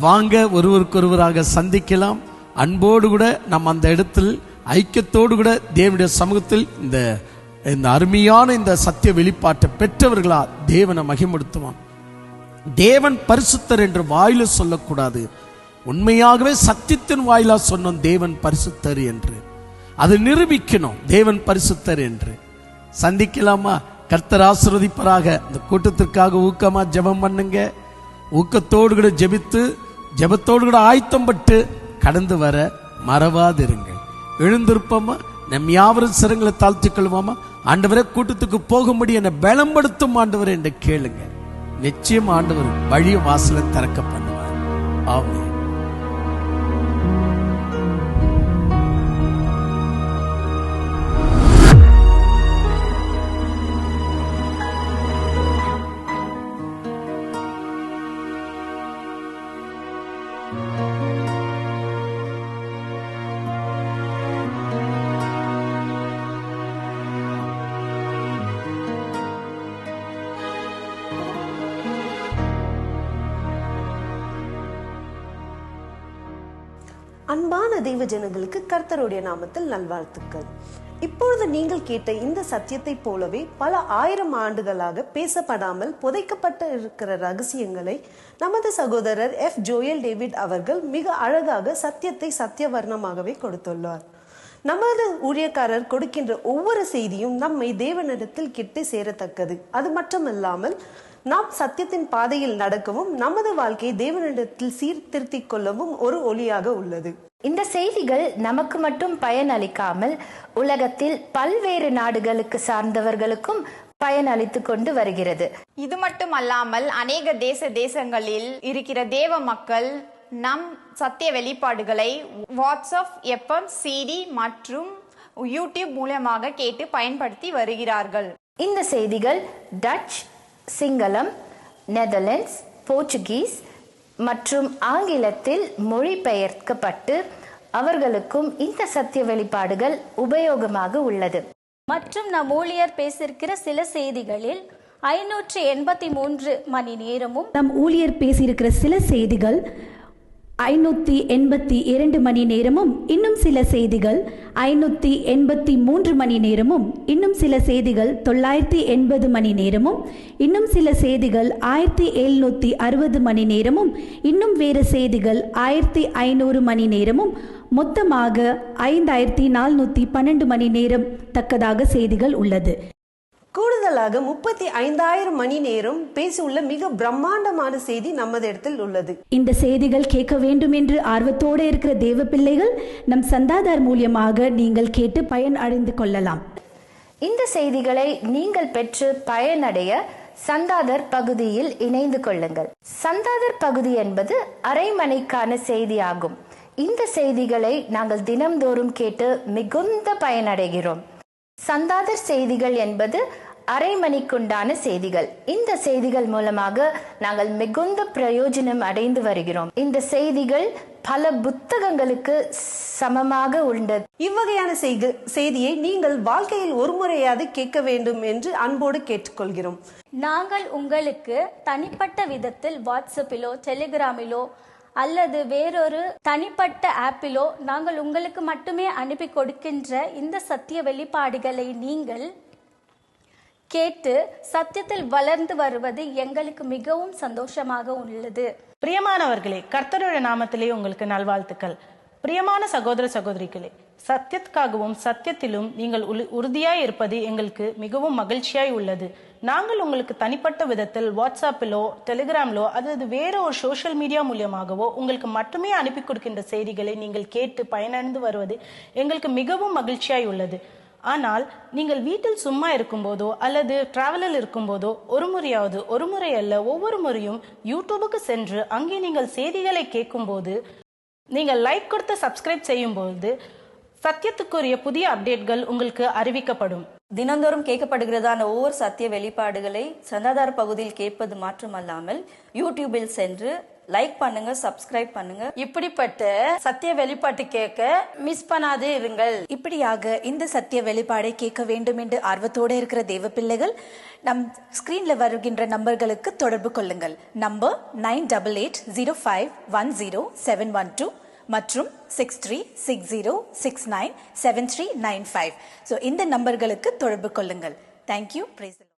வாங்க, ஒருவருக்கொருவராக சந்திக்கலாம். அன்போடு கூட நம்ம அந்த இடத்தில் ஐக்கியத்தோடு கூட தேவனுடைய சமூகத்தில் இந்த அருமையான இந்த சத்திய வெளிப்பாட்டை பெற்றவர்களா தேவனை மகிமைப்படுத்துவான். தேவன் பரிசுத்தர் என்று வாயில சொல்லக்கூடாது, உண்மையாகவே சத்தியத்தின் வாயிலா சொன்னோம் தேவன் பரிசுத்தர் என்று. அது நிரூபிக்கணும் தேவன் பரிசுத்தர் என்று. சந்திக்கலாமா? கர்த்தர் ஆசீர்வதிப்பாராக. இந்த கூட்டத்திற்காக ஊக்கமா ஜெபம் பண்ணுங்க. ஊக்கத்தோடு கூட ஜெபித்து ஜெபத்தோடு கூட ஆயத்தம் பட்டு கடந்து வர மறவாதிருங்கள். எழுந்திருப்போமா? நம் யாவரும் சிரங்களை தாழ்த்திக் கொள்வோமா? ஆண்டவரே, கூட்டத்துக்கு போகும்படி என்னை பலப்படுத்தும் ஆண்டவரே என்று கேளுங்க. நிச்சயம் ஆண்டவர் வழிய வாசலை திறக்க பண்ணுவார். ஆமென். அன்பான தெய்வ ஜனங்களுக்கு கர்த்தருடைய நாமத்தில் நல்வாழ்த்துக்கள். இப்பொழுது நீங்கள் கேட்ட இந்த சத்தியத்தை போலவே பல 1000 ஆண்டுகளாக பேசப்படாமல் புதைக்கப்பட்ட இருக்கிற ரகசியங்களை நமது சகோதரர் F. ஜோயல் டேவிட் அவர்கள் மிக அழகாக சத்தியத்தை சத்தியவர்ணமாகவே கொடுத்துள்ளார். நமது ஊழியக்காரர் கொடுக்கின்ற ஒவ்வொரு செய்தியும் நம்மை தேவனிடத்தில் கிட்டு சேரத்தக்கது. அது மட்டுமல்லாமல் நாம் சத்தியத்தின் பாதையில் நடக்கவும் நமது வாழ்க்கையை தேவனிடத்தில் சீர்திருத்திக் கொள்ளவும் ஒரு ஒளியாக உள்ளது. இந்த செய்திகள் நமக்கு மட்டும் பயன் அளிக்காமல் உலகத்தில் பல்வேறு நாடுகளுக்கு சார்ந்தவர்களுக்கும் பயன் அளித்துக் கொண்டு வருகிறது. இது மட்டும் அல்லாமல் அநேக தேசங்களில் இருக்கிற தேவ மக்கள் நம் சத்திய வெளிப்பாடுகளை வாட்ஸ்அப், FM, CD மற்றும் யூடியூப் மூலமாக கேட்டு பயன்படுத்தி வருகிறார்கள். இந்த செய்திகள் டச், சிங்களம், நெதர்லாண்ட்ஸ், போர்ச்சுகீஸ் மற்றும் ஆங்கிலத்தில் மொழிபெயர்க்கப்பட்டு அவர்களுக்கும் இந்த சத்திய வெளிப்பாடுகள் உபயோகமாக உள்ளது. மற்றும் நம் ஊழியர் பேசியிருக்கிற சில செய்திகளில் 583 மணி நேரமும், நம் ஊழியர் பேசியிருக்கிற சில செய்திகள் 582 மணி நேரமும், இன்னும் சில செய்திகள் 583 மணி நேரமும், இன்னும் சில செய்திகள் 980 மணி நேரமும், இன்னும் சில செய்திகள் 1760 மணி நேரமும், இன்னும் வேறு செய்திகள் 1500 மணி நேரமும், மொத்தமாக 5412 மணி நேரம் தக்கதாக செய்திகள் உள்ளது. கூடுதலாக 35,000 மணி நேரம் பேசியுள்ள மிக பிரம்மாண்டமான செய்தி நமது இடத்தில் உள்ளது. இந்த செய்திகள் கேட்க வேண்டும் என்று ஆர்வத்தோடு இருக்கிற தேவ பிள்ளைகள் நம் சந்தாதார் மூலியமாக நீங்கள் கேட்டு பயன் அடைந்து கொள்ளலாம். இந்த செய்திகளை நீங்கள் பெற்று பயனடைய சந்தாதர் பகுதியில் இணைந்து கொள்ளுங்கள். சந்தாதர் பகுதி என்பது அரைமணிக்கான செய்தி ஆகும். இந்த செய்திகளை நாங்கள் தினம்தோறும் கேட்டு மிகுந்த பயனடைகிறோம். சந்தாதர் செய்திகள் என்பது அரை மணிக்குண்டான செய்திகள். இந்த செய்திகள் மூலமாக நாங்கள் மிகுந்த பிரயோஜனம் அடைந்து வருகிறோம். இந்த செய்திகள் பல புத்தகங்களுக்கு சமமாக உள்ளது. இவ்வகையான செய்தியை நீங்கள் வாழ்க்கையில் ஒரு முறையாவது கேட்க வேண்டும் என்று அன்போடு கேட்டுக்கொள்கிறோம். நாங்கள் உங்களுக்கு தனிப்பட்ட விதத்தில் வாட்ஸ்அப்பிலோ, டெலிகிராமிலோ அல்லது வேறொரு தனிப்பட்ட ஆப்பிலோ நாங்கள் உங்களுக்கு மட்டுமே அனுப்பி கொடுக்கின்ற இந்த சத்திய வெளிப்பாடுகளை நீங்கள் கேட்டு சத்தியத்தில் வளர்ந்து வருவது எங்களுக்கு மிகவும் சந்தோஷமாக உள்ளது. பிரியமானவர்களே, கர்த்தருடைய நாமத்திலே உங்களுக்கு நல்வாழ்த்துக்கள். பிரியமான சகோதர சகோதரிகளே, சத்தியத்துக்காகவும் சத்தியத்திலும் நீங்கள் உறுதியாய் இருப்பது எங்களுக்கு மிகவும் மகிழ்ச்சியாய் உள்ளது. நாங்கள் உங்களுக்கு தனிப்பட்ட விதத்தில் வாட்ஸ்அப்பிலோ, டெலிகிராமிலோ அல்லது வேற ஒரு சோஷியல் மீடியா மூலியமாகவோ உங்களுக்கு மட்டுமே அனுப்பி கொடுக்கின்ற செய்திகளை நீங்கள் கேட்டு பயனடைந்து வருவது எங்களுக்கு மிகவும் மகிழ்ச்சியாய் உள்ளது. ஆனால் நீங்கள் வீட்டில் சும்மா இருக்கும்போதோ அல்லது டிராவலில் இருக்கும்போதோ ஒரு முறை அல்ல ஒவ்வொரு முறையும் யூடியூபுக்கு சென்று அங்கே நீங்கள் செய்திகளை கேட்கும்போது, நீங்கள் லைக் கொடுத்து சப்ஸ்கிரைப் செய்யும்போது சத்தியத்துக்குரிய புதிய அப்டேட்கள் உங்களுக்கு அறிவிக்கப்படும். தினந்தோறும் கேட்கப்படுகிறதான ஒவ்வொரு சத்திய வெளிப்பாடுகளை சந்தாதார பகுதியில் கேட்பது மாற்றமல்லாமல் யூடியூபில் சென்று லைக் பண்ணுங்க, சப்ஸ்கிரைப் பண்ணுங்க. இப்படிப்பட்ட சத்திய வெளிப்பாட்டு கேட்க மிஸ் பண்ணாதே இருங்கள். இப்படியாக இந்த சத்திய வெளிப்பாடை கேட்க வேண்டும் என்று ஆர்வத்தோடு இருக்கிற தேவ பிள்ளைகள் நம் ஸ்கிரீன்ல வருகின்ற நம்பர்களுக்கு தொடர்பு கொள்ளுங்கள். நம்பர் 9880510712 மற்றும் 6360697395. இந்த நம்பர்களுக்கு தொடர்பு கொள்ளுங்கள். தேங்க்யூ. Praise the Lord.